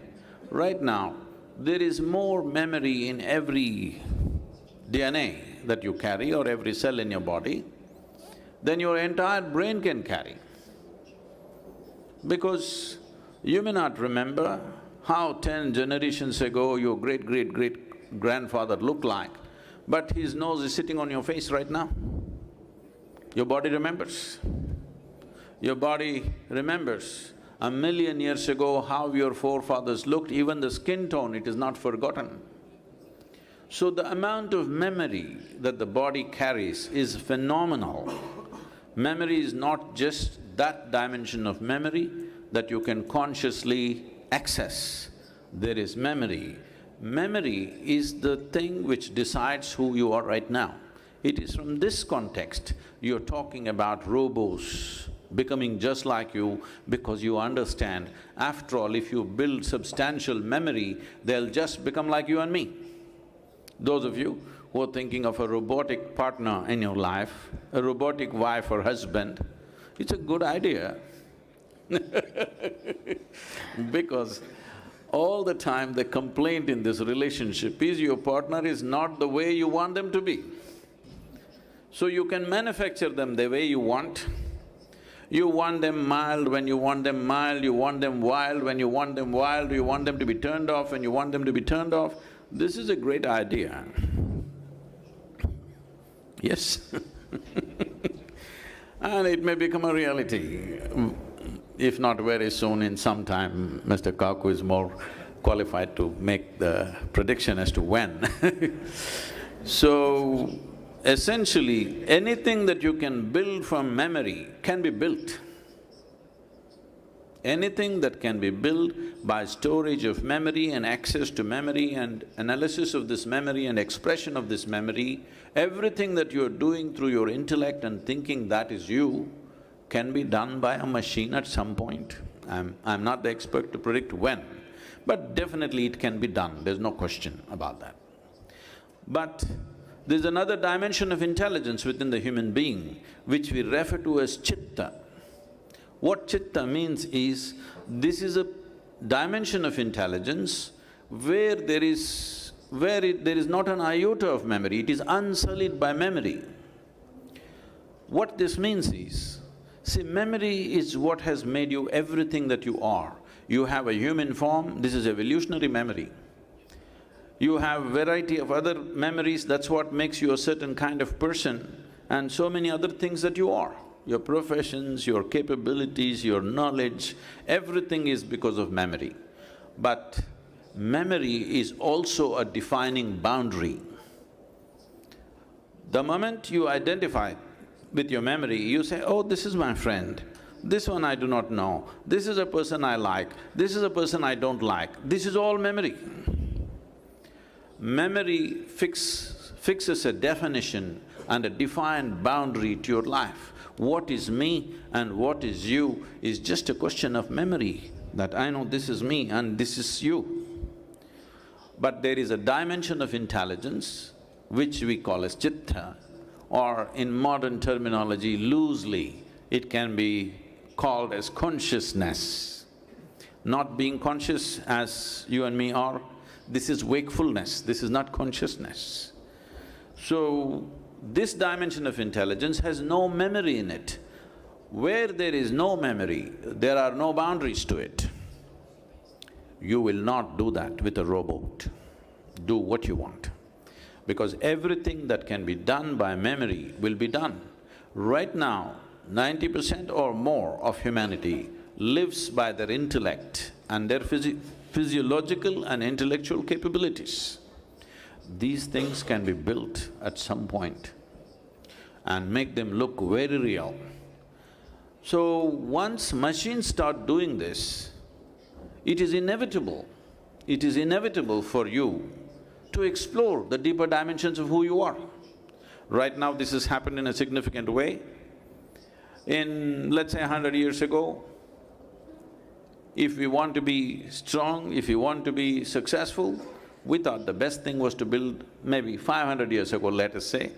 E: Right now, there is more memory in every DNA that you carry or every cell in your body than your entire brain can carry. Because you may not remember how 10 generations ago your great-great-great-grandfather looked like, but his nose is sitting on your face right now. Your body remembers. Your body remembers 1,000,000 years ago how your forefathers looked, even the skin tone, it is not forgotten. So the amount of memory that the body carries is phenomenal. Memory is not just that dimension of memory that you can consciously access. There is memory. Memory is the thing which decides who you are right now. It is from this context you're talking about robots becoming just like you because you understand, after all, if you build substantial memory, they'll just become like you and me. Those of you who are thinking of a robotic partner in your life, a robotic wife or husband, it's a good idea because all the time the complaint in this relationship is your partner is not the way you want them to be. So you can manufacture them the way you want. You want them mild when you want them mild, you want them wild when you want them wild, you want them to be turned off when you want them to be turned off. This is a great idea. Yes and it may become a reality. If not very soon, in some time, Mr. Kaku is more qualified to make the prediction as to when So, essentially, anything that you can build from memory can be built. Anything that can be built by storage of memory and access to memory and analysis of this memory and expression of this memory, everything that you're doing through your intellect and thinking that is you, can be done by a machine at some point. I'm not the expert to predict when, but definitely it can be done, there's no question about that. But there's another dimension of intelligence within the human being, which we refer to as chitta. What chitta means is, this is a dimension of intelligence where there is not an iota of memory, it is unsullied by memory. What this means is, see, memory is what has made you everything that you are. You have a human form, this is evolutionary memory. You have variety of other memories, that's what makes you a certain kind of person, and so many other things that you are. Your professions, your capabilities, your knowledge, everything is because of memory. But memory is also a defining boundary. The moment you identify with your memory, you say, oh, this is my friend, this one I do not know, this is a person I like, this is a person I don't like, this is all memory. Memory fixes a definition and a defined boundary to your life. What is me and what is you is just a question of memory, that I know this is me and this is you. But there is a dimension of intelligence which we call as chitta, or in modern terminology, loosely, it can be called as consciousness. Not being conscious as you and me are, this is wakefulness, this is not consciousness. So, this dimension of intelligence has no memory in it. Where there is no memory, there are no boundaries to it. You will not do that with a robot. Do what you want. Because everything that can be done by memory will be done. Right now, 90% or more of humanity lives by their intellect and their physiological and intellectual capabilities. These things can be built at some point and make them look very real. So, once machines start doing this, it is inevitable for you to explore the deeper dimensions of who you are. Right now, this has happened in a significant way. In, let's say, 100 years ago, If we want to be strong, if we want to be successful, we thought the best thing was to build, maybe 500 years ago, let us say,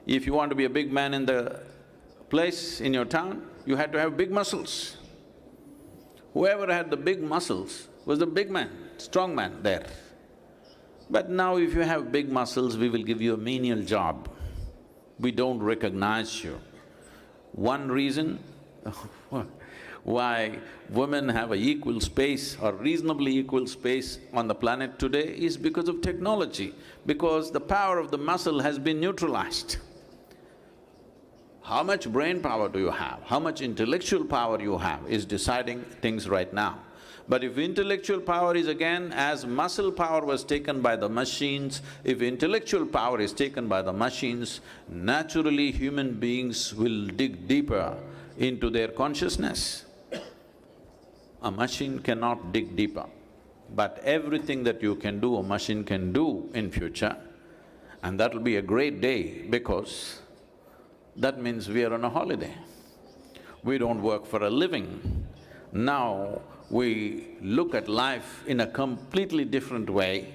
E: if you want to be a big man in the place, in your town, you had to have big muscles. Whoever had the big muscles was the big man, strong man there. But now if you have big muscles, we will give you a menial job. We don't recognize you. One reason why women have an equal space or reasonably equal space on the planet today is because of technology, because the power of the muscle has been neutralized. How much brain power do you have, how much intellectual power you have is deciding things right now. But if intellectual power is again, as muscle power was taken by the machines, if intellectual power is taken by the machines, naturally human beings will dig deeper into their consciousness. A machine cannot dig deeper, but everything that you can do, a machine can do in future, and that'll be a great day because that means we are on a holiday. We don't work for a living. Now we look at life in a completely different way,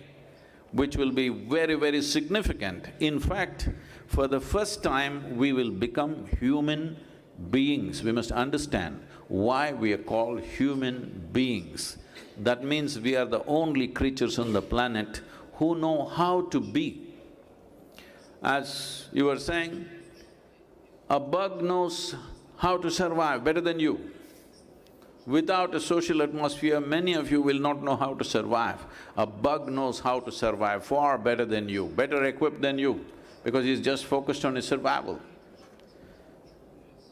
E: which will be very, very significant. In fact, for the first time, we will become human beings. We must understand why we are called human beings. That means we are the only creatures on the planet who know how to be. As you were saying, a bug knows how to survive better than you. Without a social atmosphere, many of you will not know how to survive. A bug knows how to survive far better than you, better equipped than you, because he's just focused on his survival.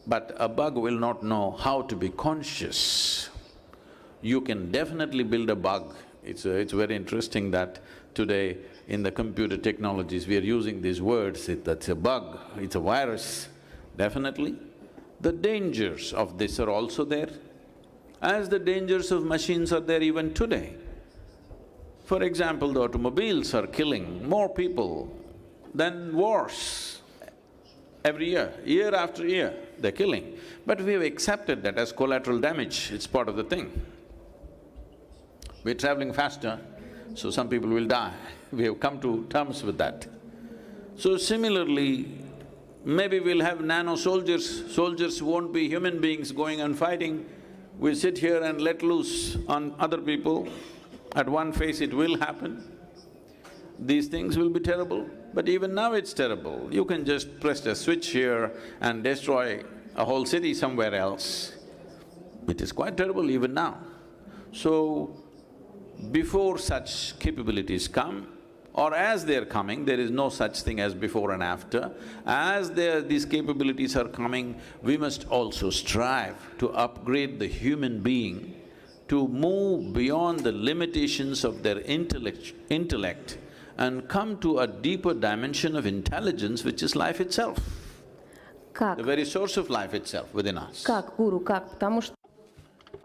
E: But a bug will not know how to be conscious. You can definitely build a bug. It's very interesting that today in the computer technologies we are using these words, that's a bug, it's a virus. Definitely. The dangers of this are also there, as the dangers of machines are there even today. For example, the automobiles are killing more people than wars. Every year after year, they're killing. But we have accepted that as collateral damage, it's part of the thing. We're traveling faster, so some people will die. We have come to terms with that. So similarly, maybe we'll have nano-soldiers. Soldiers won't be human beings going and fighting. We sit here and let loose on other people. At one phase it will happen. These things will be terrible, but even now it's terrible. You can just press a switch here and destroy a whole city somewhere else. It is quite terrible even now. So, before such capabilities come, or as they're coming, there is no such thing as before and after. As these capabilities are coming, we must also strive to upgrade the human being to move beyond the limitations of their intellect and come to a deeper dimension of intelligence, which is life itself,
C: Как?
E: the very source of life itself within us.
C: Как, гуру, как? Потому что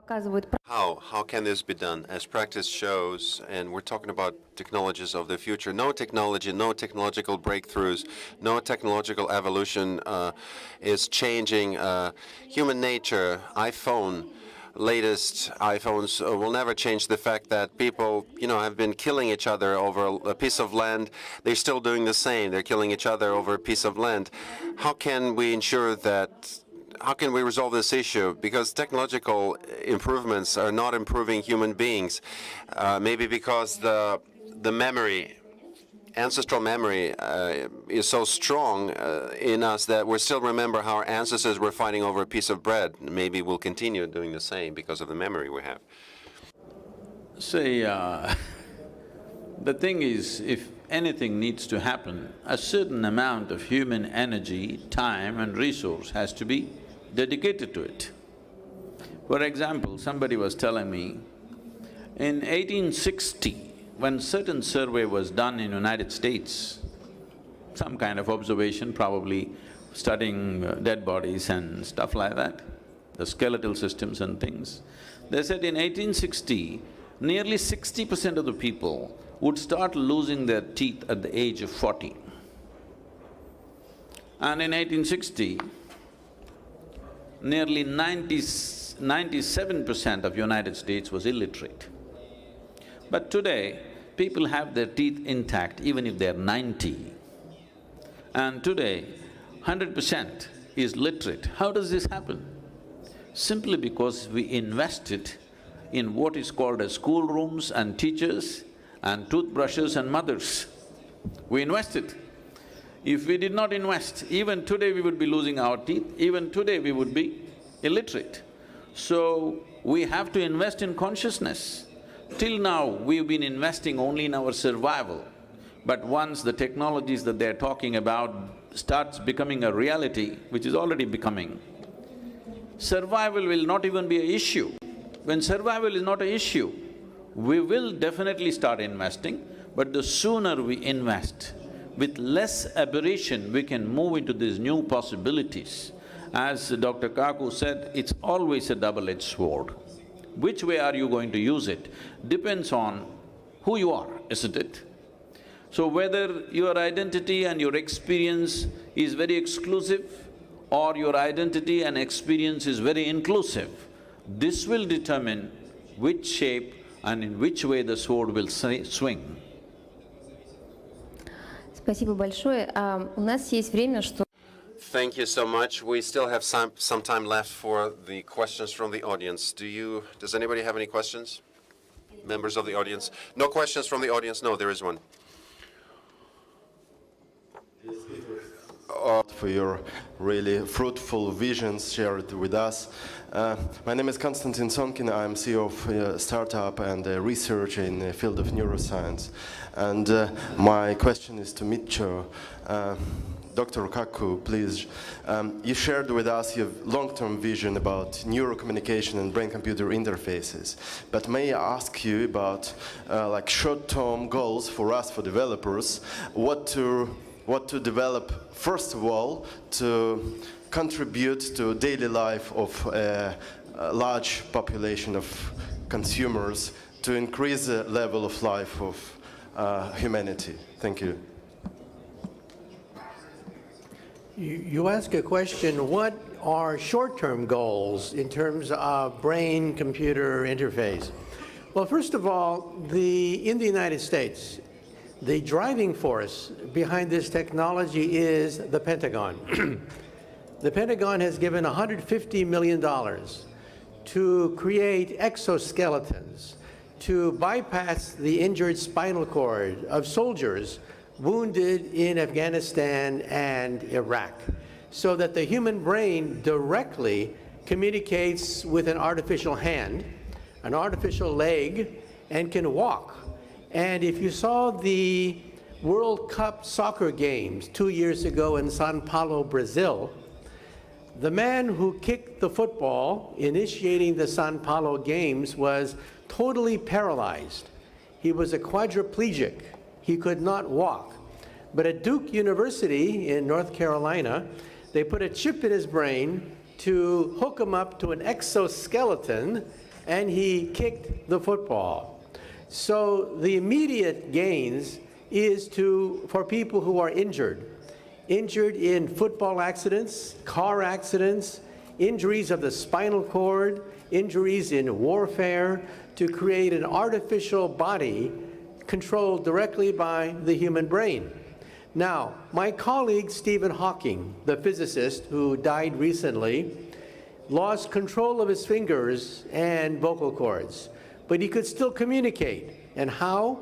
C: показывают
D: How can this be done? As practice shows, and we're talking about technologies of the future, no technology, no technological breakthroughs, no technological evolution is changing human nature. Latest iPhones will never change the fact that people, have been killing each other over a piece of land. They're still doing the same. They're killing each other over a piece of land. How can we ensure that? How can we resolve this issue? Because technological improvements are not improving human beings. Maybe because the memory, ancestral memory, is so strong in us that we still remember how our ancestors were fighting over a piece of bread. Maybe we'll continue doing the same because of the memory we have.
E: Say, the thing is, if anything needs to happen, a certain amount of human energy, time and resource has to be dedicated to it. For example, somebody was telling me, in 1860, when certain survey was done in United States, some kind of observation, probably studying dead bodies and stuff like that, the skeletal systems and things, they said in 1860, nearly 60% of the people would start losing their teeth at the age of 40. And in 1860, nearly 97% of United States was illiterate. But today, people have their teeth intact even if they're 90. And today, 100% is literate. How does this happen? Simply because we invested in what is called as schoolrooms and teachers and toothbrushes and mothers. We invested. If we did not invest, even today we would be losing our teeth, even today we would be illiterate. So, we have to invest in consciousness. Till now, we've been investing only in our survival. But once the technologies that they're talking about starts becoming a reality, which is already becoming, survival will not even be an issue. When survival is not an issue, we will definitely start investing, but the sooner we invest, with less aberration, we can move into these new possibilities. As Dr. Kaku said, it's always a double-edged sword. Which way are you going to use it depends on who you are, isn't it? So whether your identity and your experience is very exclusive or your identity and experience is very inclusive, this will determine which shape and in which way the sword will swing.
C: Спасибо большое. У нас есть время, что…
D: Thank you so much. We still have some time left for the questions from the audience. Does anybody have any questions? Members of the audience? No questions from the audience? No, there is one.
F: For your really fruitful visions shared with us. My name is Konstantin Sonkin. I'm CEO of a startup and a researcher in the field of neuroscience. And my question is to Michio. Dr. Kaku, please, you shared with us your long-term vision about neurocommunication and brain-computer interfaces. But may I ask you about like short-term goals for us, for developers, what to develop first of all to contribute to daily life of a large population of consumers to increase the level of life of humanity. Thank you.
B: You ask a question, what are short-term goals in terms of brain-computer interface? Well, first of all, in the United States, the driving force behind this technology is the Pentagon. The Pentagon has given $150 million to create exoskeletons to bypass the injured spinal cord of soldiers wounded in Afghanistan and Iraq, so that the human brain directly communicates with an artificial hand, an artificial leg, and can walk. And if you saw the World Cup soccer games 2 years ago in Sao Paulo, Brazil, the man who kicked the football, initiating the Sao Paulo games, was totally paralyzed. He was a quadriplegic. He could not walk. But at Duke University in North Carolina, they put a chip in his brain to hook him up to an exoskeleton, and he kicked the football. So the immediate gains is for people who are injured in football accidents, car accidents, injuries of the spinal cord, injuries in warfare, to create an artificial body controlled directly by the human brain. Now, my colleague Stephen Hawking, the physicist who died recently, lost control of his fingers and vocal cords, but he could still communicate. And how?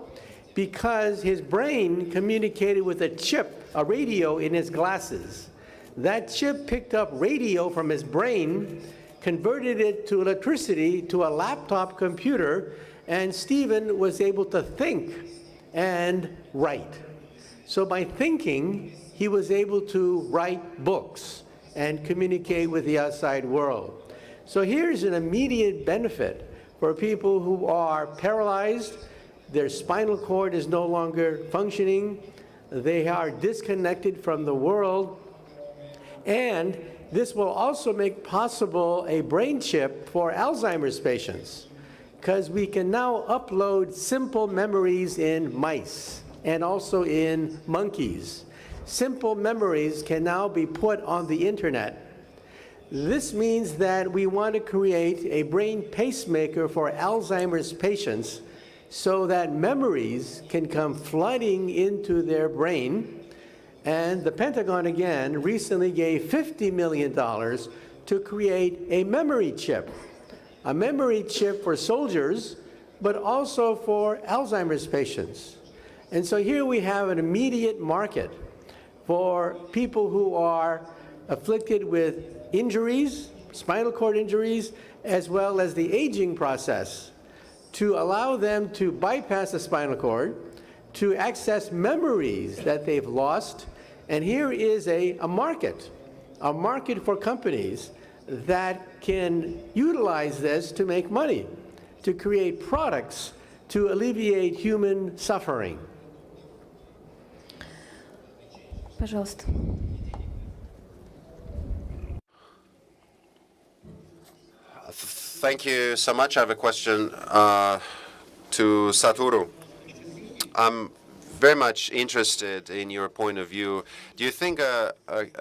B: Because his brain communicated with a chip, a radio in his glasses. That chip picked up radio from his brain, converted it to electricity to a laptop computer, and Stephen was able to think and write. So by thinking, he was able to write books and communicate with the outside world. So here's an immediate benefit for people who are paralyzed, their spinal cord is no longer functioning, they are disconnected from the world, and this will also make possible a brain chip for Alzheimer's patients, because we can now upload simple memories in mice and also in monkeys. Simple memories can now be put on the internet. This means that we want to create a brain pacemaker for Alzheimer's patients so that memories can come flooding into their brain. And the Pentagon, again, recently gave $50 million to create a memory chip for soldiers, but also for Alzheimer's patients. And so here we have an immediate market for people who are afflicted with injuries, spinal cord injuries, as well as the aging process, to allow them to bypass the spinal cord, to access memories that they've lost. And here is a market for companies that can utilize this to make money, to create products to alleviate human suffering.
C: Пожалуйста.
D: Thank you so much. I have a question to Sadhguru. I'm very much interested in your point of view. Do you think a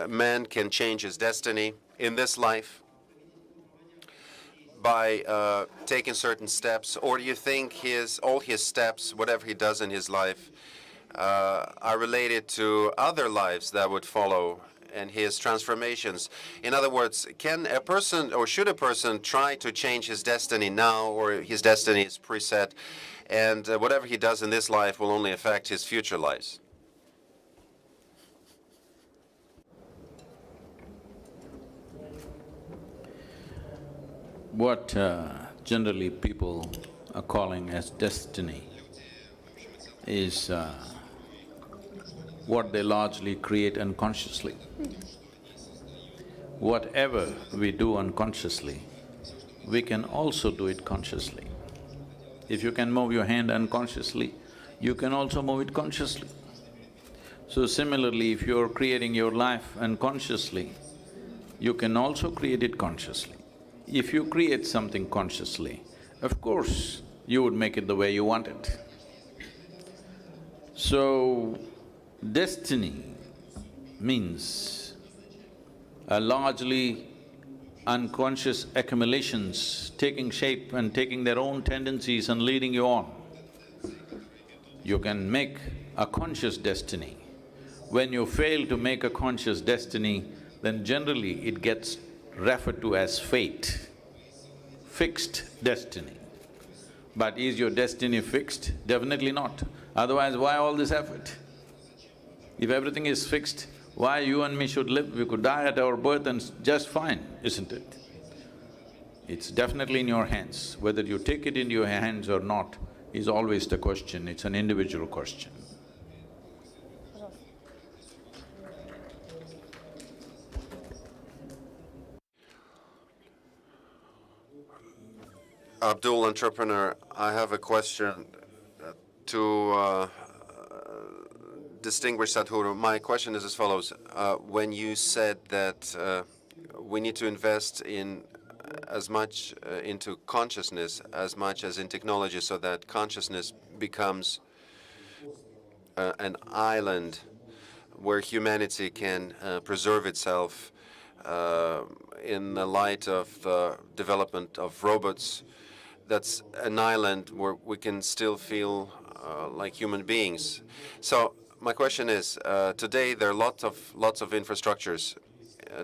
D: man can change his destiny in this life by taking certain steps, or do you think all his steps, whatever he does in his life, are related to other lives that would follow and his transformations? In other words, can a person, or should a person, try to change his destiny now, or his destiny is preset, and whatever he does in this life will only affect his future lives?
E: What generally people are calling as destiny is what they largely create unconsciously. Whatever we do unconsciously, we can also do it consciously. If you can move your hand unconsciously, you can also move it consciously. So similarly, if you're creating your life unconsciously, you can also create it consciously. If you create something consciously, of course, you would make it the way you want it. So, destiny means a largely unconscious accumulations taking shape and taking their own tendencies and leading you on. You can make a conscious destiny. When you fail to make a conscious destiny, then generally it gets referred to as fate, fixed destiny. But is your destiny fixed? Definitely not. Otherwise, why all this effort? If everything is fixed, why you and me should live? We could die at our birth and just fine, isn't it? It's definitely in your hands. Whether you take it into your hands or not is always the question. It's an individual question.
D: Abdul, entrepreneur, I have a question to distinguished Sadhguru. My question is as follows. When you said that we need to invest in as much into consciousness as much as in technology, so that consciousness becomes an island where humanity can preserve itself in the light of the development of robots, that's an island where we can still feel like human beings. So my question is, today there are lots of infrastructures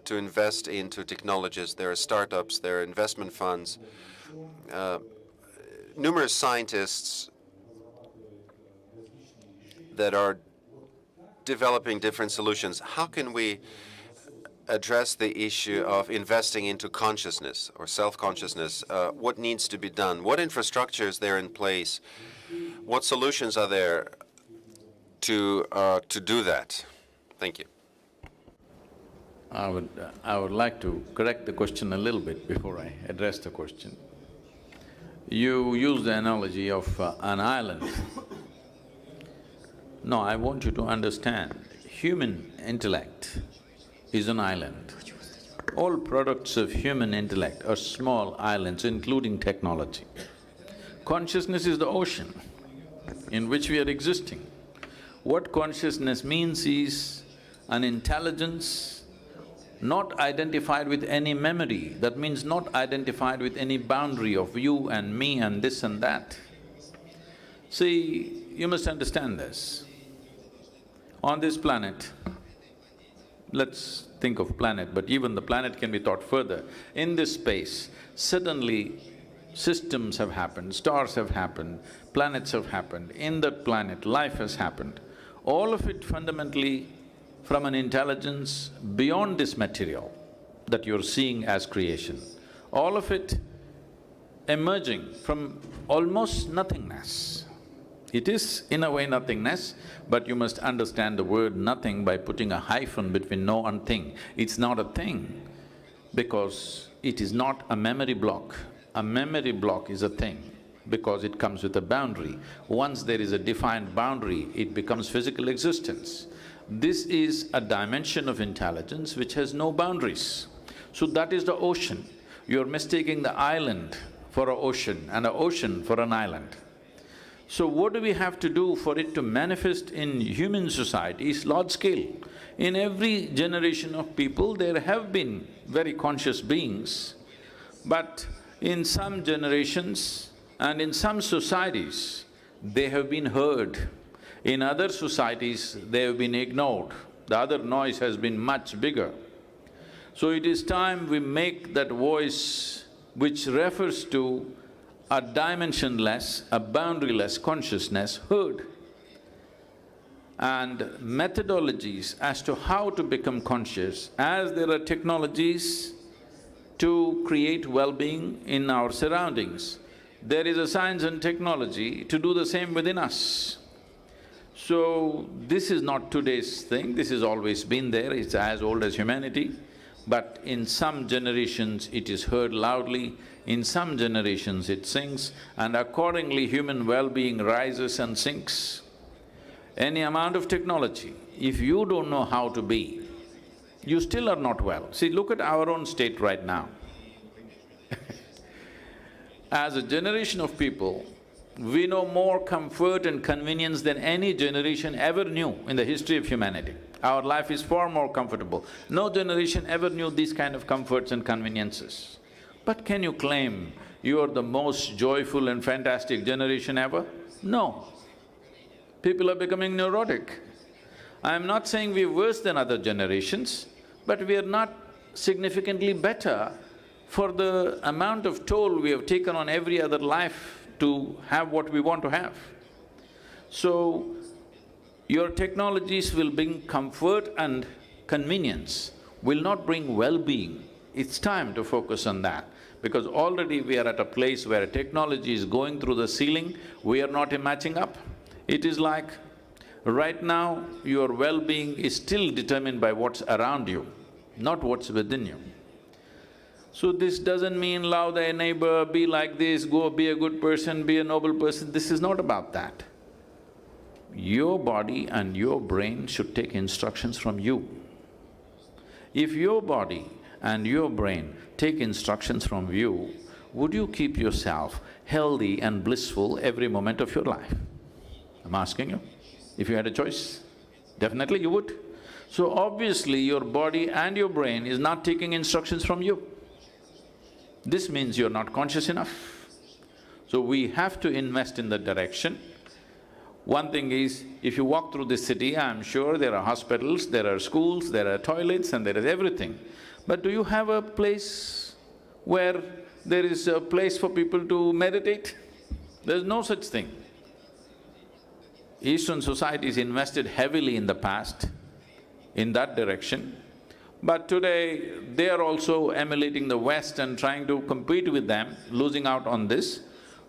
D: to invest into technologies. There are startups, there are investment funds, numerous scientists that are developing different solutions. How can we address the issue of investing into consciousness or self-consciousness? What needs to be done? What infrastructures there in place? What solutions are there to do that? Thank you.
E: I would like to correct the question a little bit before I address the question. You used the analogy of an island. No, I want you to understand, human intellect is an island. All products of human intellect are small islands, including technology. Consciousness is the ocean in which we are existing. What consciousness means is an intelligence not identified with any memory, that means not identified with any boundary of you and me and this and that. See, you must understand this. On this planet, let's think of planet, but even the planet can be thought further. In this space, suddenly systems have happened, stars have happened, planets have happened. In that planet, life has happened. All of it fundamentally from an intelligence beyond this material that you're seeing as creation. All of it emerging from almost nothingness. It is in a way nothingness, but you must understand the word nothing by putting a hyphen between no and thing. It's not a thing because it is not a memory block. A memory block is a thing because it comes with a boundary. Once there is a defined boundary, it becomes physical existence. This is a dimension of intelligence which has no boundaries. So that is the ocean. You're mistaking the island for an ocean and an ocean for an island. So what do we have to do for it to manifest in human society is large scale. In every generation of people, there have been very conscious beings, but in some generations and in some societies, they have been heard. In other societies, they have been ignored. The other noise has been much bigger. So it is time we make that voice which refers to a dimensionless, a boundaryless consciousness heard. And methodologies as to how to become conscious, as there are technologies to create well-being in our surroundings, there is a science and technology to do the same within us. So, this is not today's thing, this has always been there, it's as old as humanity. But in some generations it is heard loudly, in some generations it sinks, and accordingly human well-being rises and sinks. Any amount of technology, if you don't know how to be, you still are not well. See, look at our own state right now. As a generation of people, we know more comfort and convenience than any generation ever knew in the history of humanity. Our life is far more comfortable. No generation ever knew these kind of comforts and conveniences. But can you claim you are the most joyful and fantastic generation ever? No. People are becoming neurotic. I am not saying we're worse than other generations, but we are not significantly better for the amount of toll we have taken on every other life to have what we want to have. So, your technologies will bring comfort and convenience, will not bring well-being. It's time to focus on that, because already we are at a place where technology is going through the ceiling, we are not matching up. It is like, right now, your well-being is still determined by what's around you, not what's within you. So this doesn't mean love thy neighbor, be like this, go be a good person, be a noble person, this is not about that. Your body and your brain should take instructions from you. If your body and your brain take instructions from you, would you keep yourself healthy and blissful every moment of your life? I'm asking you. If you had a choice, definitely you would. So obviously your body and your brain is not taking instructions from you. This means you're not conscious enough. So we have to invest in that direction. One thing is, if you walk through this city, I'm sure there are hospitals, there are schools, there are toilets and there is everything. But do you have a place where there is a place for people to meditate? There's no such thing. Eastern societies invested heavily in the past in that direction, but today they are also emulating the West and trying to compete with them, losing out on this.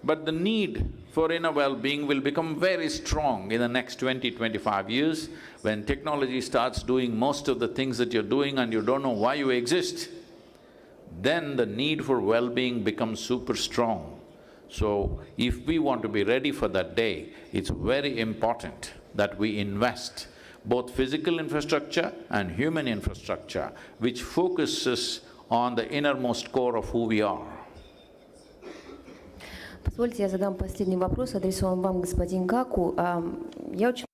E: But the need for inner well-being will become very strong in the next 20-25 years when technology starts doing most of the things that you're doing and you don't know why you exist. Then the need for well-being becomes super strong. So, if we want to be ready for that day, it's very important that we invest both physical infrastructure and human infrastructure, which focuses on the innermost core of who we are.
C: Позвольте, я задам последний вопрос, адресован вам, господин Каку. Я очень